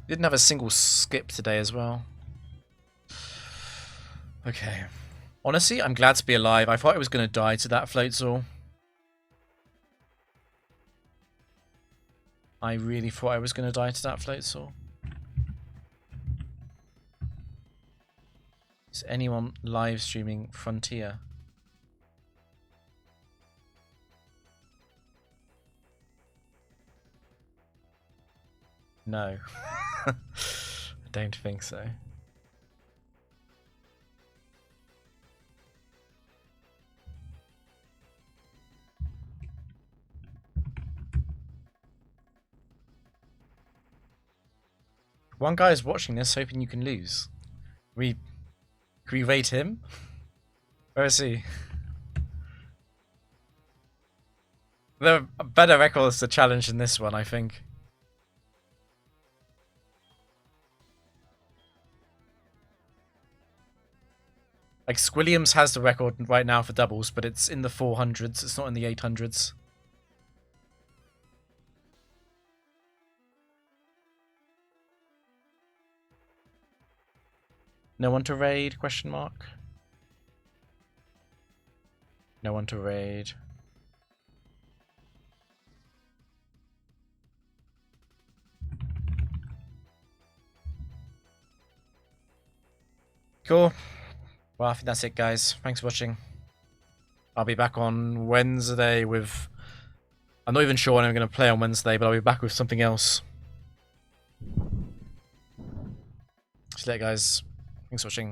Didn't have a single skip today as well. Okay. Honestly, I'm glad to be alive. I thought I was going to die to that Floatzel. I really thought I was going to die to that Floatzel. Is anyone live streaming Frontier? No. I don't think so. One guy is watching this hoping you can lose. Can we rate him? Where is he? There are better records to challenge in this one, I think. Like, Squilliams has the record right now for doubles, but it's in the 400s. It's not in the 800s. No one to raid? Question mark. No one to raid. Cool. Well, I think that's it, guys. Thanks for watching. I'll be back on Wednesday with... I'm not even sure when I'm going to play on Wednesday, but I'll be back with something else. See you later, guys. Thanks for watching.